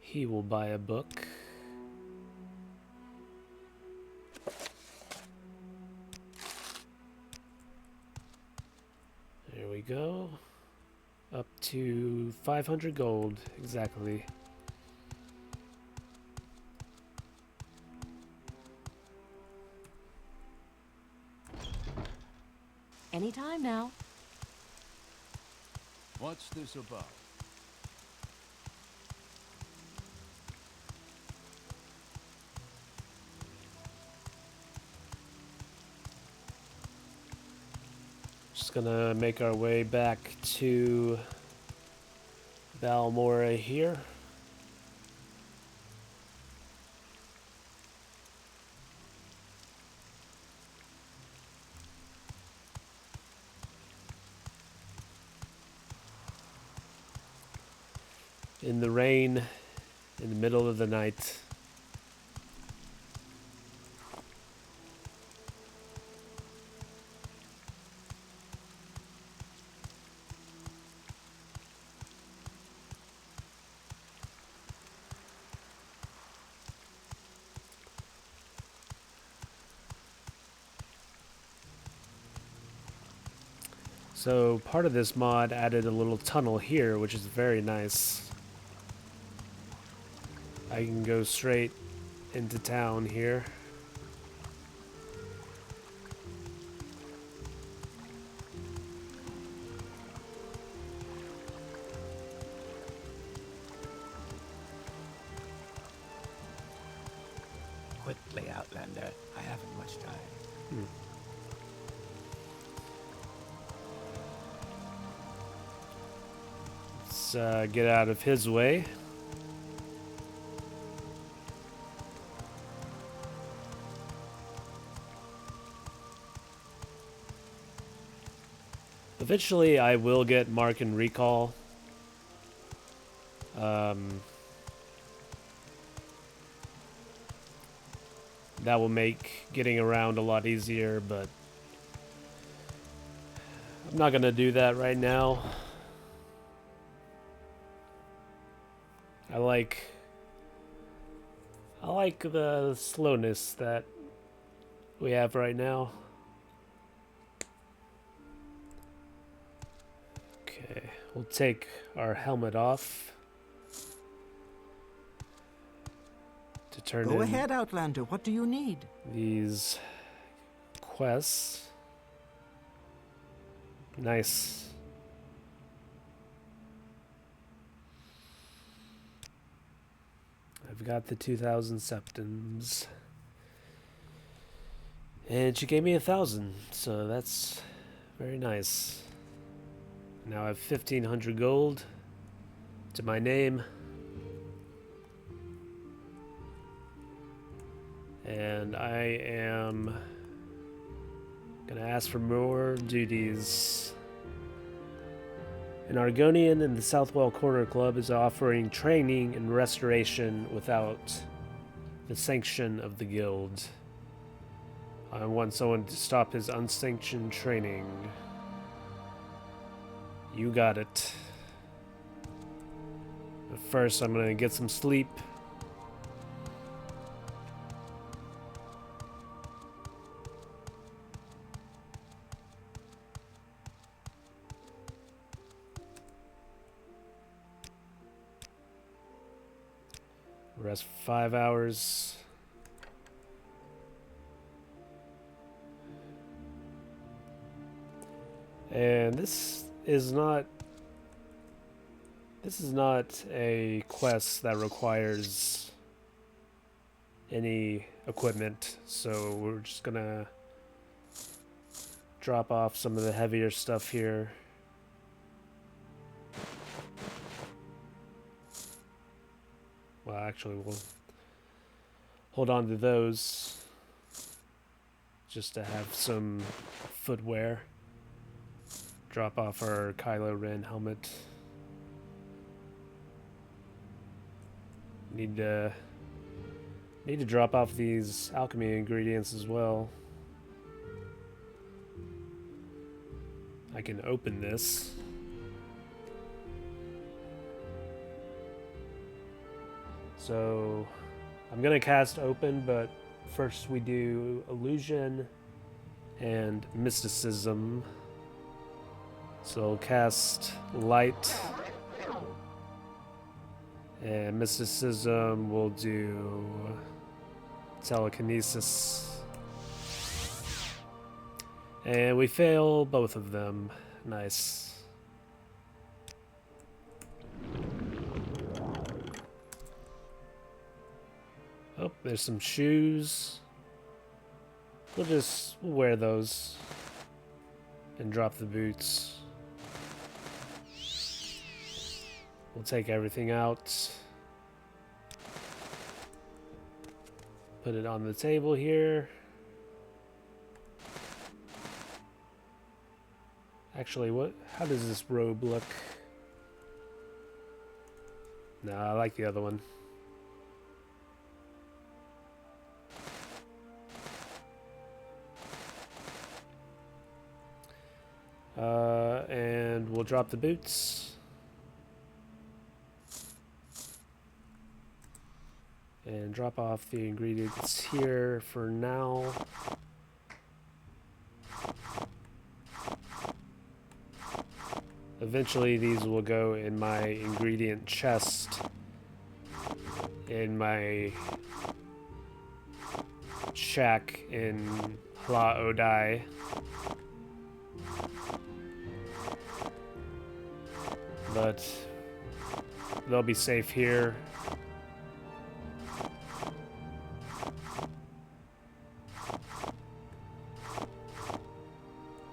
he will buy a book. There we go. Up to 500 gold, exactly. Anytime now. What's this about? Just gonna make our way back to Balmora here. in the rain in the middle of the night. So part of this mod added a little tunnel here, which is very nice. I can go straight into town here. Quickly, Outlander. I haven't much time. Let's get out of his way. Eventually, I will get Mark and Recall. That will make getting around a lot easier, but I'm not gonna do that right now. I like the slowness that we have right now. Okay, we'll take our helmet off to turn Go in ahead, Outlander. What do you need? these quests. Nice. I've got the 2,000 septums. And she gave me 1,000, so that's very nice. Now I have 1,500 gold to my name. And I am gonna ask for more duties. An Argonian in the Southwell Corner Club is offering training and restoration without the sanction of the guild. I want someone to stop his unsanctioned training. You got it. But first, I'm gonna get some sleep. Rest 5 hours. And this is not a quest that requires any equipment, so we're just gonna drop off some of the heavier stuff here. Well, actually, we'll hold on to those just to have some footwear. Drop off our Kylo Ren helmet. Need to drop off these alchemy ingredients as well. I can open this. So I'm gonna cast open, but first we do illusion and mysticism. So I'll cast light, and mysticism will do telekinesis. And we fail both of them. Nice. Oh, there's some shoes. We'll wear those and drop the boots. We'll take everything out. Put it on the table here. Actually, how does this robe look? No, I like the other one. And we'll drop the boots. And drop off the ingredients here for now. Eventually these will go in my ingredient chest in my shack in Hla Odai. But they'll be safe here.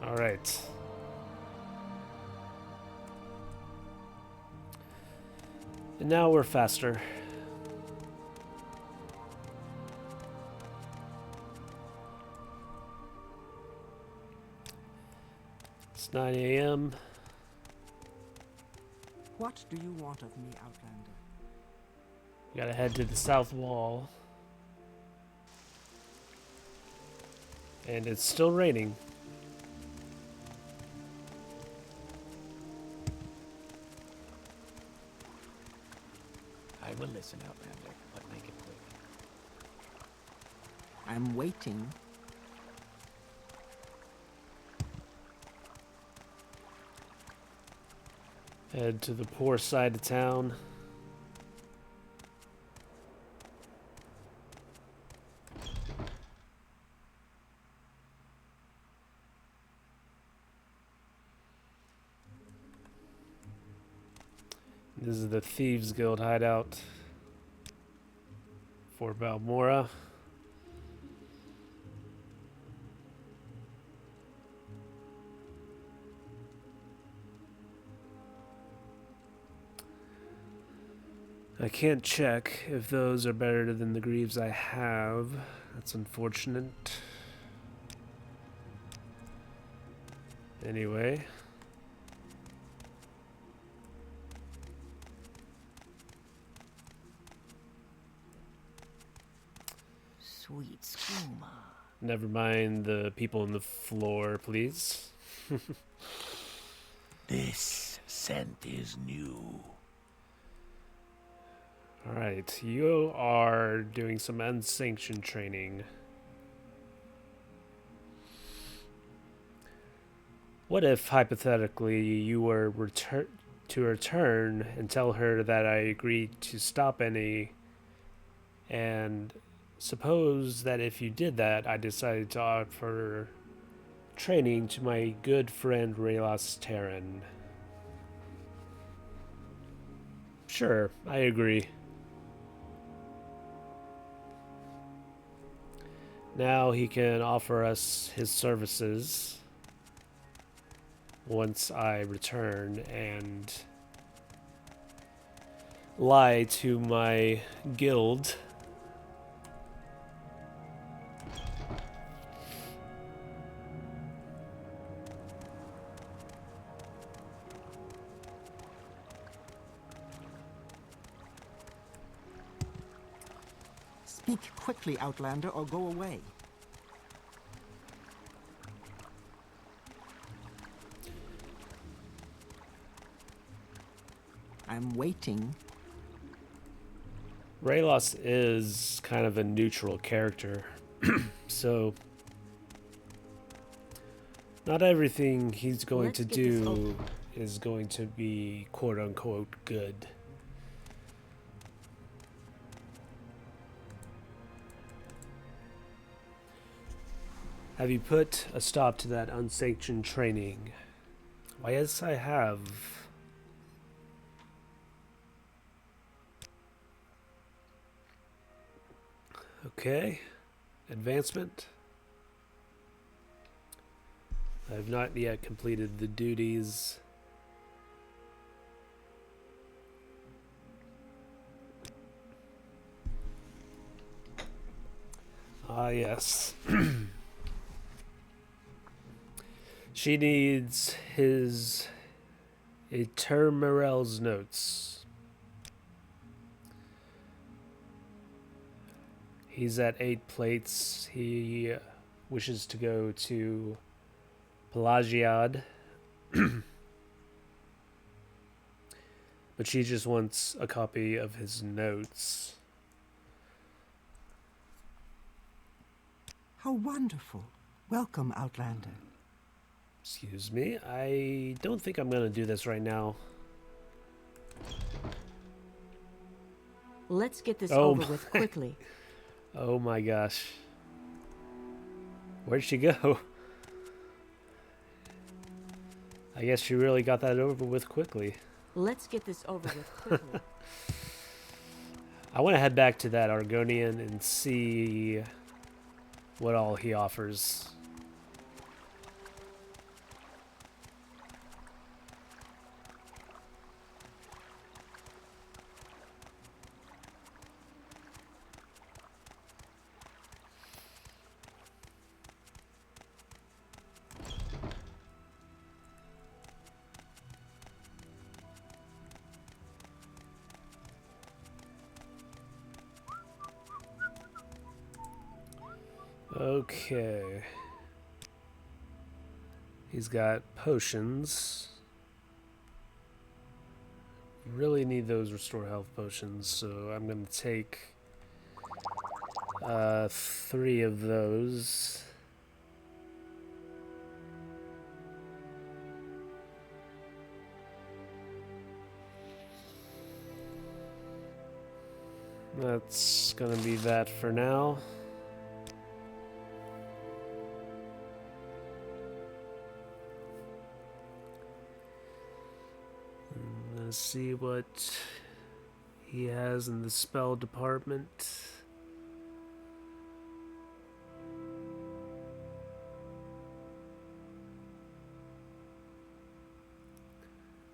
All right. And now we're faster. It's 9 a.m. What do you want of me, Outlander? We gotta head to the south wall. And it's still raining. I will listen, Outlander, but make it quick. I'm waiting. Head to the poor side of town. This is the Thieves Guild hideout for Balmora. I can't check if those are better than the greaves I have. That's unfortunate. Anyway. Sweet skooma. Never mind the people on the floor, please. This scent is new. Alright, you are doing some unsanctioned training. What if, hypothetically, you were to return and tell her that I agreed to stop any, and suppose that if you did that, I decided to offer training to my good friend Raylos Terran? Sure, I agree. Now he can offer us his services once I return and lie to my guild. Speak quickly, Outlander, or go away. I'm waiting. Raylos is kind of a neutral character, so not everything he's going Let's to get this do is going to be quote-unquote good. Have you put a stop to that unsanctioned training? Why, yes, I have. Okay. Advancement. I've not yet completed the duties. Ah, yes. She needs his Etermerel's notes. He's at 8 plates. He wishes to go to Pelagiad. But she just wants a copy of his notes. How wonderful. Welcome, Outlander. Excuse me. I don't think I'm going to do this right now. Let's get this Oh over my- with quickly. Oh my gosh. Where'd she go? I guess she really got that over with quickly. Let's get this over with quickly. I want to head back to that Argonian and see what all he offers. Okay. He's got potions. Really need those restore health potions, so I'm going to take 3 of those. That's going to be that for now. Let's see what he has in the spell department.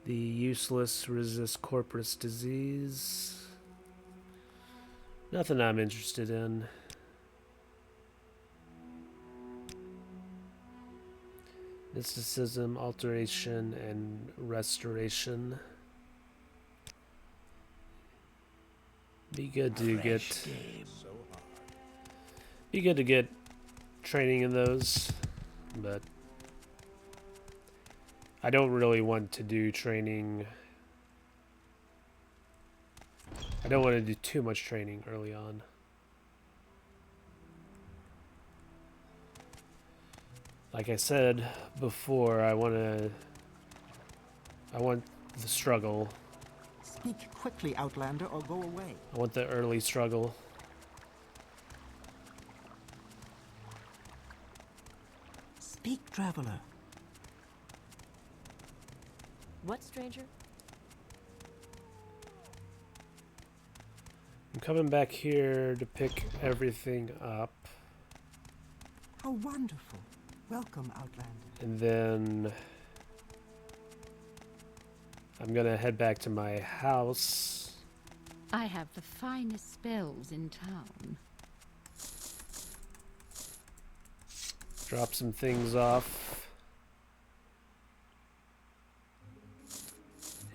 The useless resist corpus disease. Nothing I'm interested in. Mysticism, alteration, and restoration. Be good to get. Be good to get training in those, but I don't really want to do training. I don't want to do too much training early on. Like I said before, I want the struggle. Speak quickly, Outlander, or go away. I want the early struggle. Speak, traveler. What, stranger? I'm coming back here to pick everything up, How wonderful. Welcome, Outlander. and then I'm gonna head back to my house. I have the finest spells in town. Drop some things off.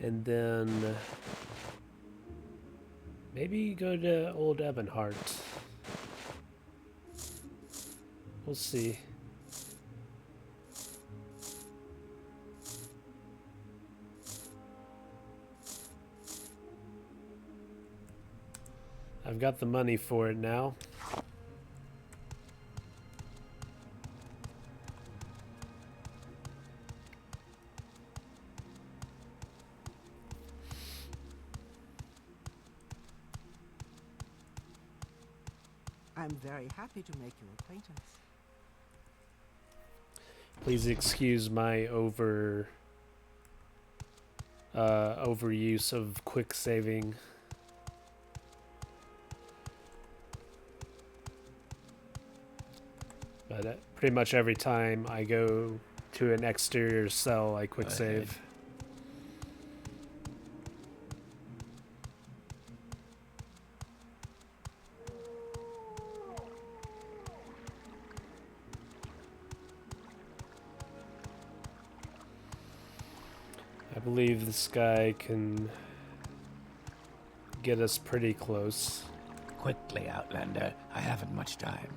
And then maybe go to old Ebonheart. We'll see. I've got the money for it now. I'm very happy to make your acquaintance. Please excuse my overuse of quick saving. But pretty much every time I go to an exterior cell, I quick save. I believe this guy can get us pretty close. Quickly, Outlander. I haven't much time.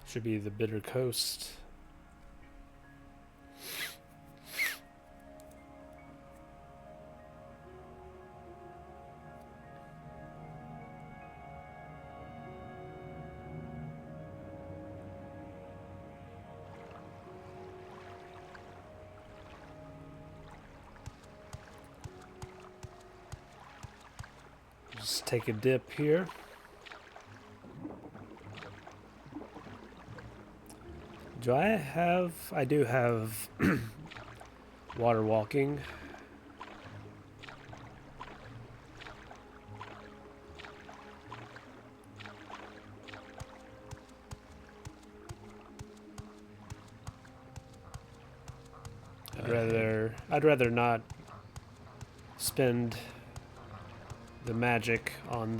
Should be the Bitter Coast. Just take a dip here. Do I have... I do have water walking. I'd rather not spend the magic on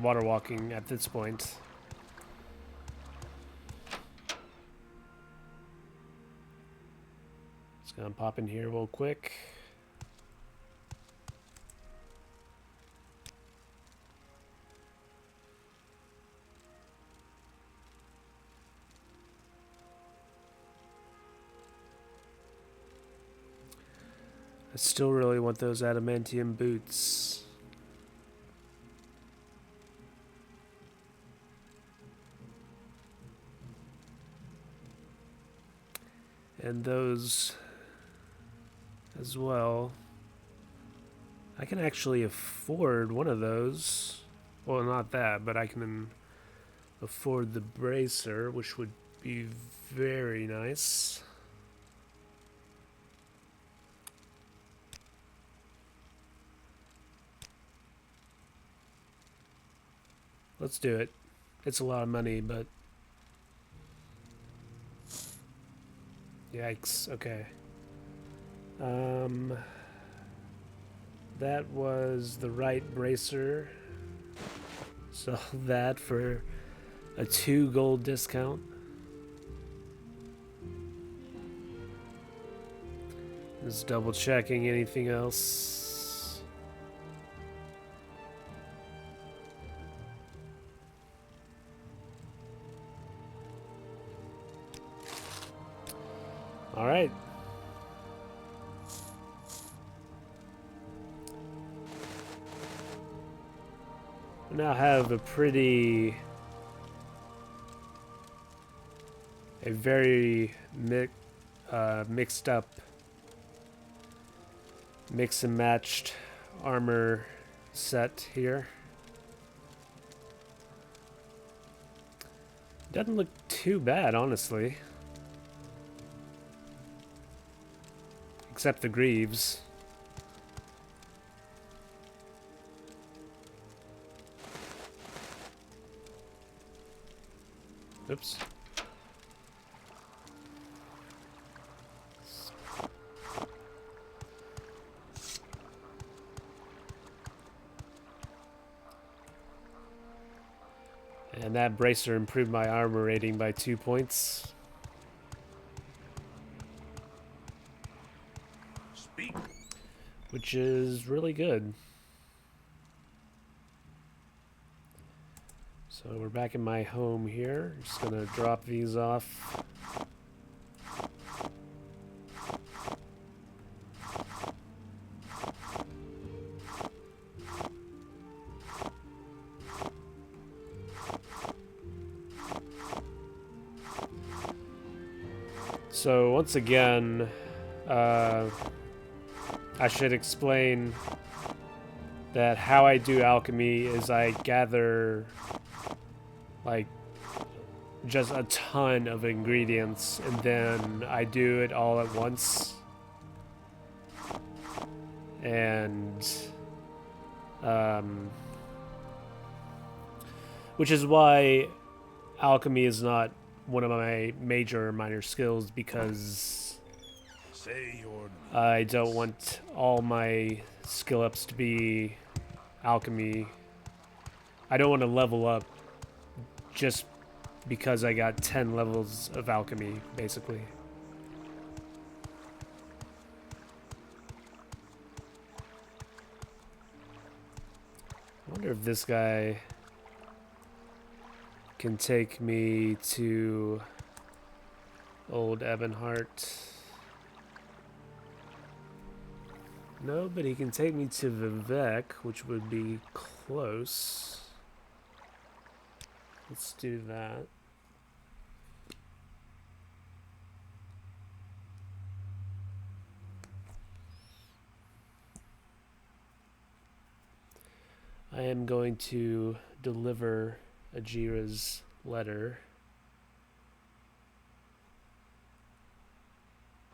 water walking at this point. Just gonna pop in here real quick. I still really want those adamantium boots. And those as well. I can actually afford one of those. Well, not that, but I can afford the bracer, which would be very nice. Let's do it. It's a lot of money, but... Yikes, okay. That was the right bracer. So that for a 2 gold discount. Just double checking anything else. All right. We now have a very mixed up, mix and matched armor set here. Doesn't look too bad, honestly. Except the greaves. Oops. And that bracer improved my armor rating by 2 points. Which is really good. So we're back in my home here. Just gonna drop these off. So once again, I should explain that how I do alchemy is I gather like just a ton of ingredients and then I do it all at once. And which is why alchemy is not one of my major or minor skills, because I don't want all my skill ups to be alchemy. I don't want to level up just because I got 10 levels of alchemy, basically. wonder if this guy can take me to old Ebonheart. No, but he can take me to Vivek, which would be close. Let's do that. I am going to deliver Ajira's letter.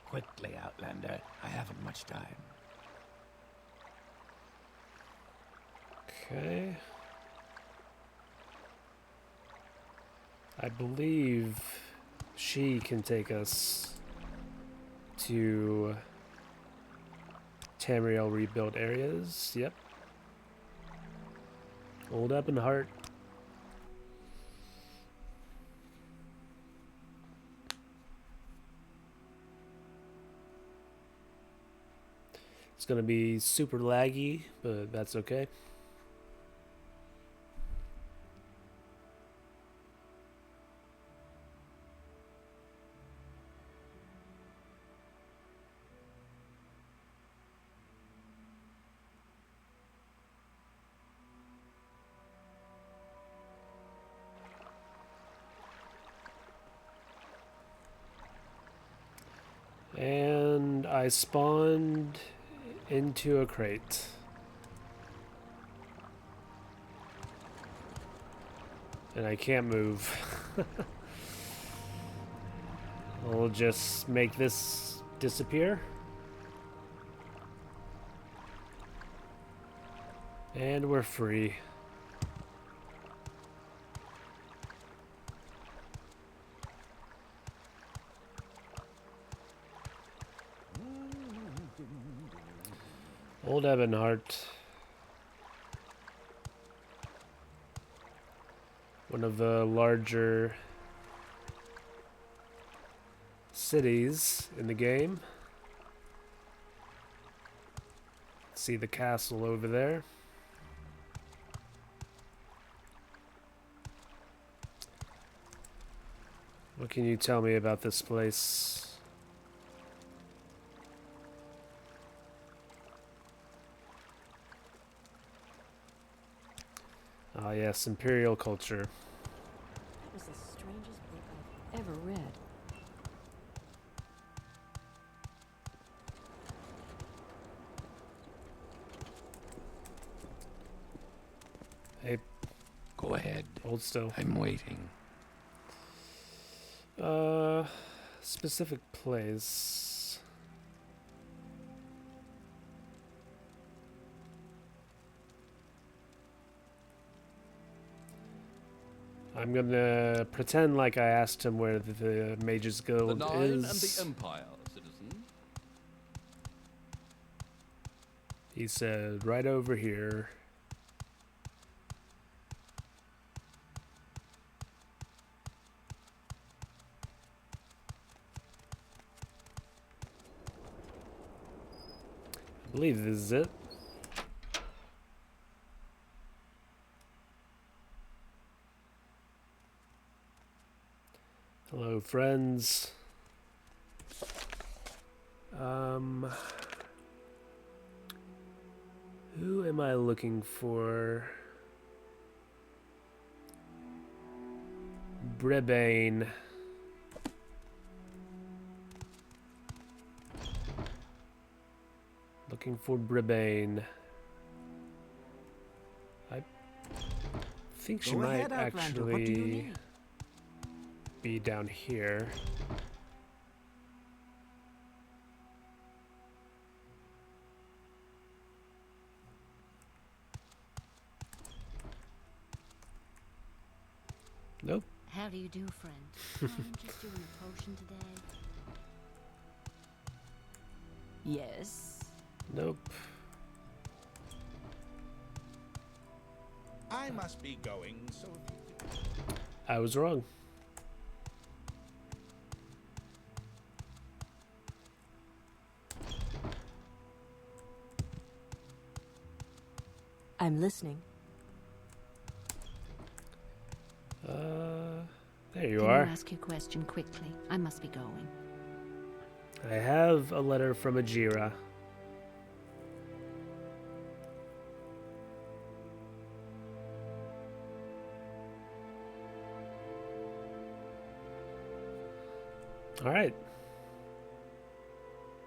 Quickly, Outlander. I haven't much time. Okay. I believe she can take us to Tamriel rebuilt areas. Yep. Old Ebonheart. It's gonna be super laggy, but that's okay. And I spawned into a crate. And I can't move. I'll just make this disappear. And we're free. Old Ebonheart. One of the larger cities in the game. See the castle over there. What can you tell me about this place? Ah, yes, Imperial culture. That was the strangest book I've ever read. Hey, Go ahead. hold still. I'm waiting. Specific place. I'm gonna pretend like I asked him where the Mages The Guild Nine is. and the Empire, citizen. He said right over here. I believe this is it. Hello, friends. Who am I looking for? Brebane. Looking for Brebane. I think she Go might ahead, Outlander. What do you actually need? be down here. Nope. Nope. How do you do, friend? I'm just doing a potion today. Yes. Nope. I must be going, so if you could... I was wrong. I'm listening. There you Can are. you ask your question quickly? I must be going. I have a letter from Ajira. Alright.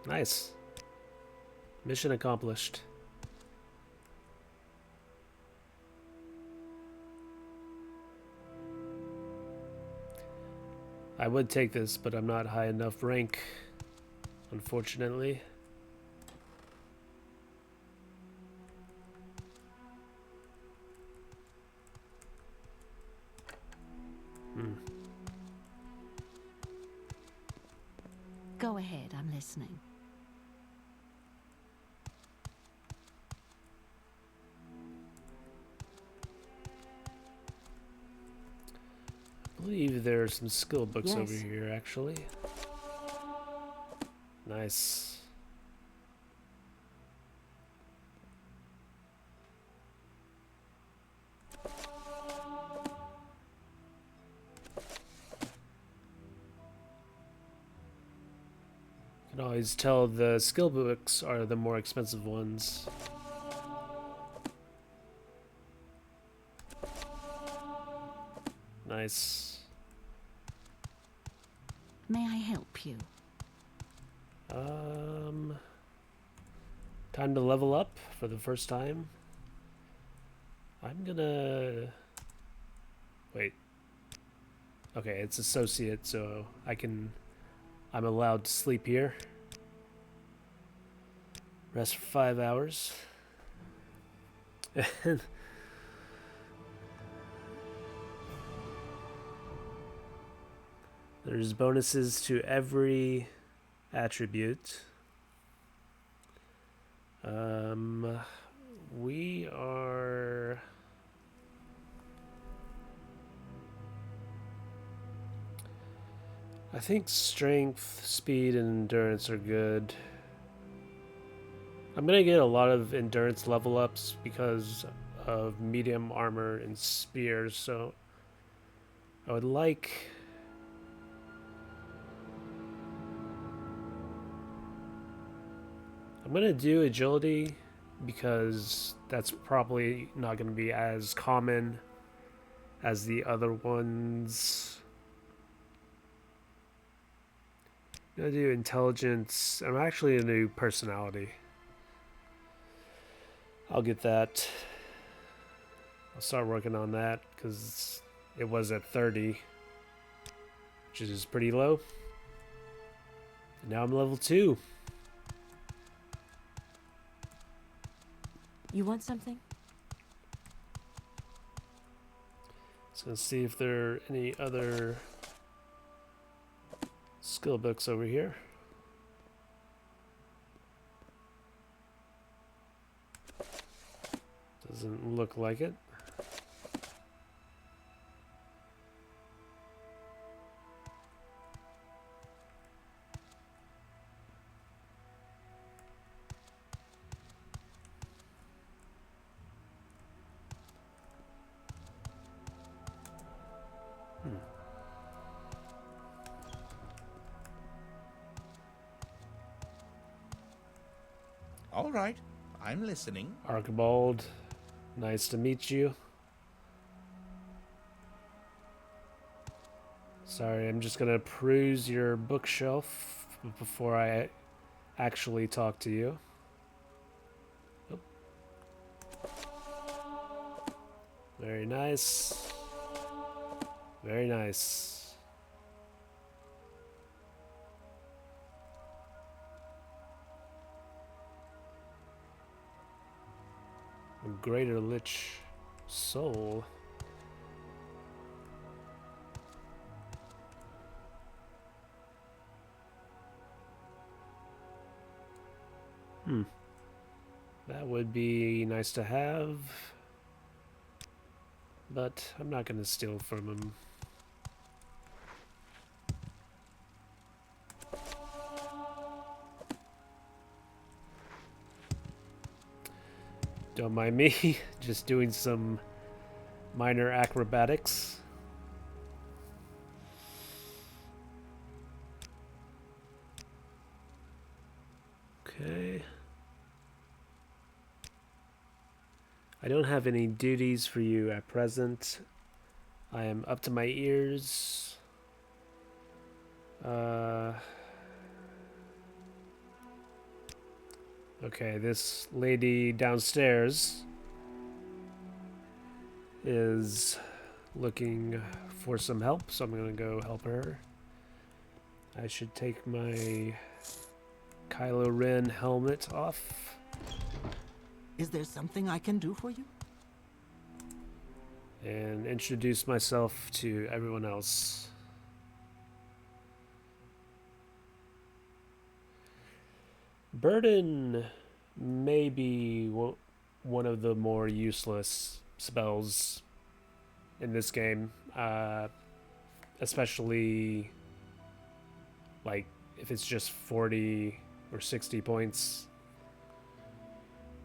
Nice. Mission accomplished. I would take this, but I'm not high enough rank, unfortunately. Go ahead, I'm listening. I believe there are some skill books over Yes. here, actually. Nice. You can always tell the skill books are the more expensive ones. Nice. May I help you? Time to level up for the first time. I'm gonna wait. Okay, it's associate, so I'm allowed to sleep here. Rest for 5 hours. There's bonuses to every attribute. We are... I think strength, speed, and endurance are good. I'm gonna get a lot of endurance level ups because of medium armor and spears, so I would like... I'm gonna do agility because that's probably not gonna be as common as the other ones. I'm gonna do intelligence. I'm actually gonna do personality. I'll get that. I'll start working on that because it was at 30, which is pretty low. Now I'm level 2. You want something? So let's see if there are any other skill books over here. Doesn't look like it. All right, I'm listening. Archibald, nice to meet you. Sorry, I'm just gonna peruse your bookshelf before I actually talk to you. Oh. Very nice. Very nice. A greater lich soul. That would be nice to have, but I'm not going to steal from him. Don't mind me, just doing some minor acrobatics. I don't have any duties for you at present. I am up to my ears. Okay, this lady downstairs is looking for some help, so I'm gonna go help her. I should take my Kylo Ren helmet off. Is there something I can do for you? And introduce myself to everyone else. Burden may be one of the more useless spells in this game, especially like if it's just 40 or 60 points,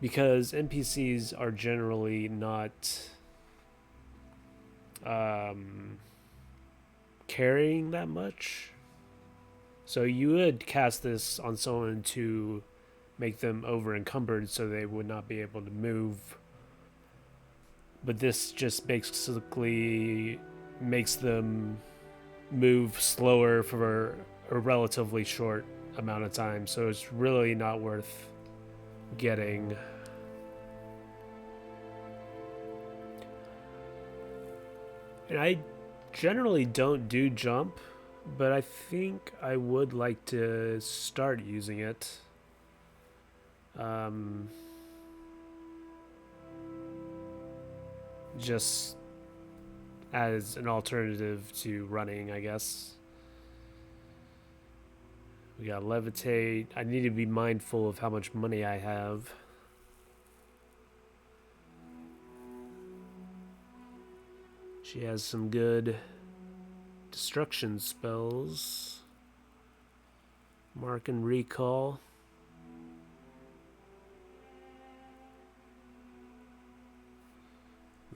because NPCs are generally not carrying that much. So you would cast this on someone to make them over encumbered so they would not be able to move. But this just basically makes them move slower for a relatively short amount of time. So it's really not worth getting. And I generally don't do jump, but I think I would like to start using it. Just as an alternative to running, I guess. We got levitate. I need to be mindful of how much money I have. She has some good destruction spells. Mark and recall.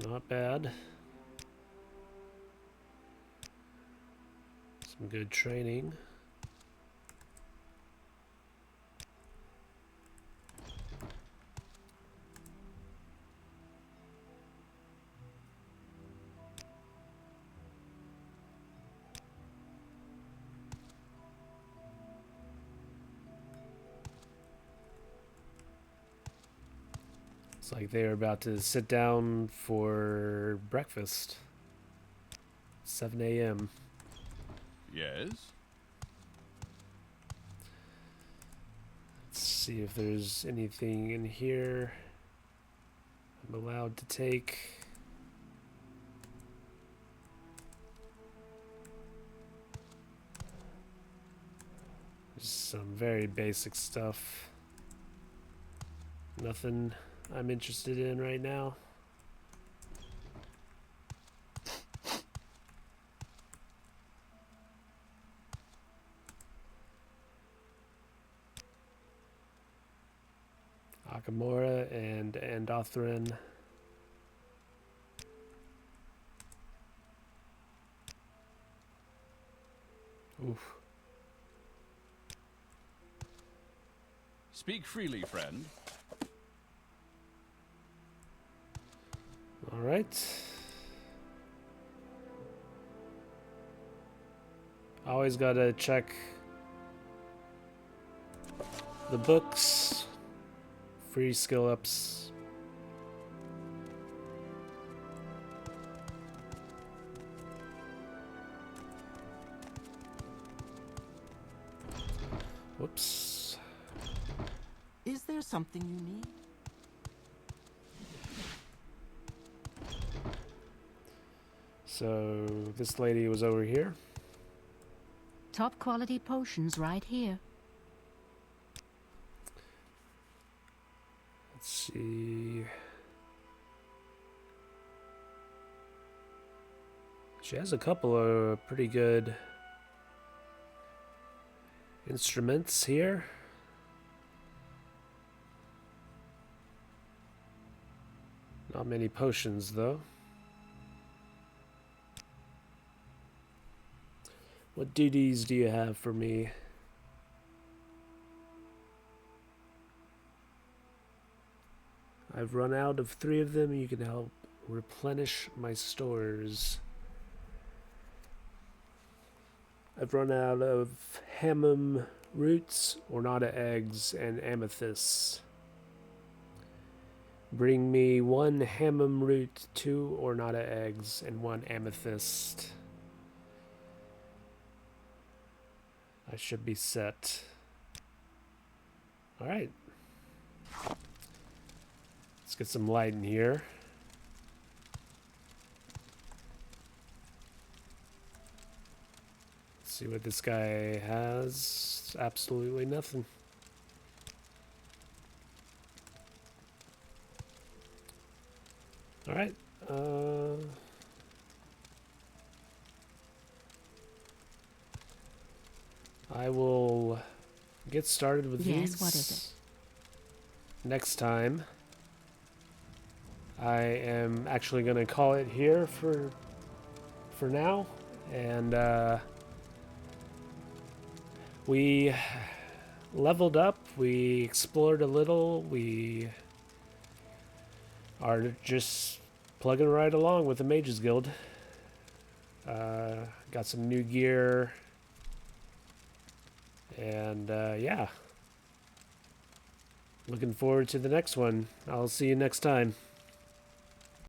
Not bad. Some good training. It's like they're about to sit down for breakfast. 7 a.m. Yes? Let's see if there's anything in here I'm allowed to take. Just some very basic stuff. Nothing I'm interested in right now. Akamora and Andothrin. Oof. Speak freely, friend. All right. Always gotta check the books. Free skill ups. Whoops. Is there something you need? So this lady was over here. Top quality potions right here. Let's see. She has a couple of pretty good instruments here. Not many potions, though. What duties do you have for me? I've run out of 3 of them. You can help replenish my stores. I've run out of hamum roots, ornata eggs, and amethysts. Bring me 1 hamum root, 2 ornata eggs, and 1 amethyst. I should be set. Alright. Let's get some light in here. Let's see what this guy has. Absolutely nothing. Alright. I will get started with these. Yes, what is it? Next time. I am actually going to call it here for now. And we leveled up. We explored a little. We are just plugging right along with the Mages Guild. Got some new gear. And yeah. Looking forward to the next one. I'll see you next time.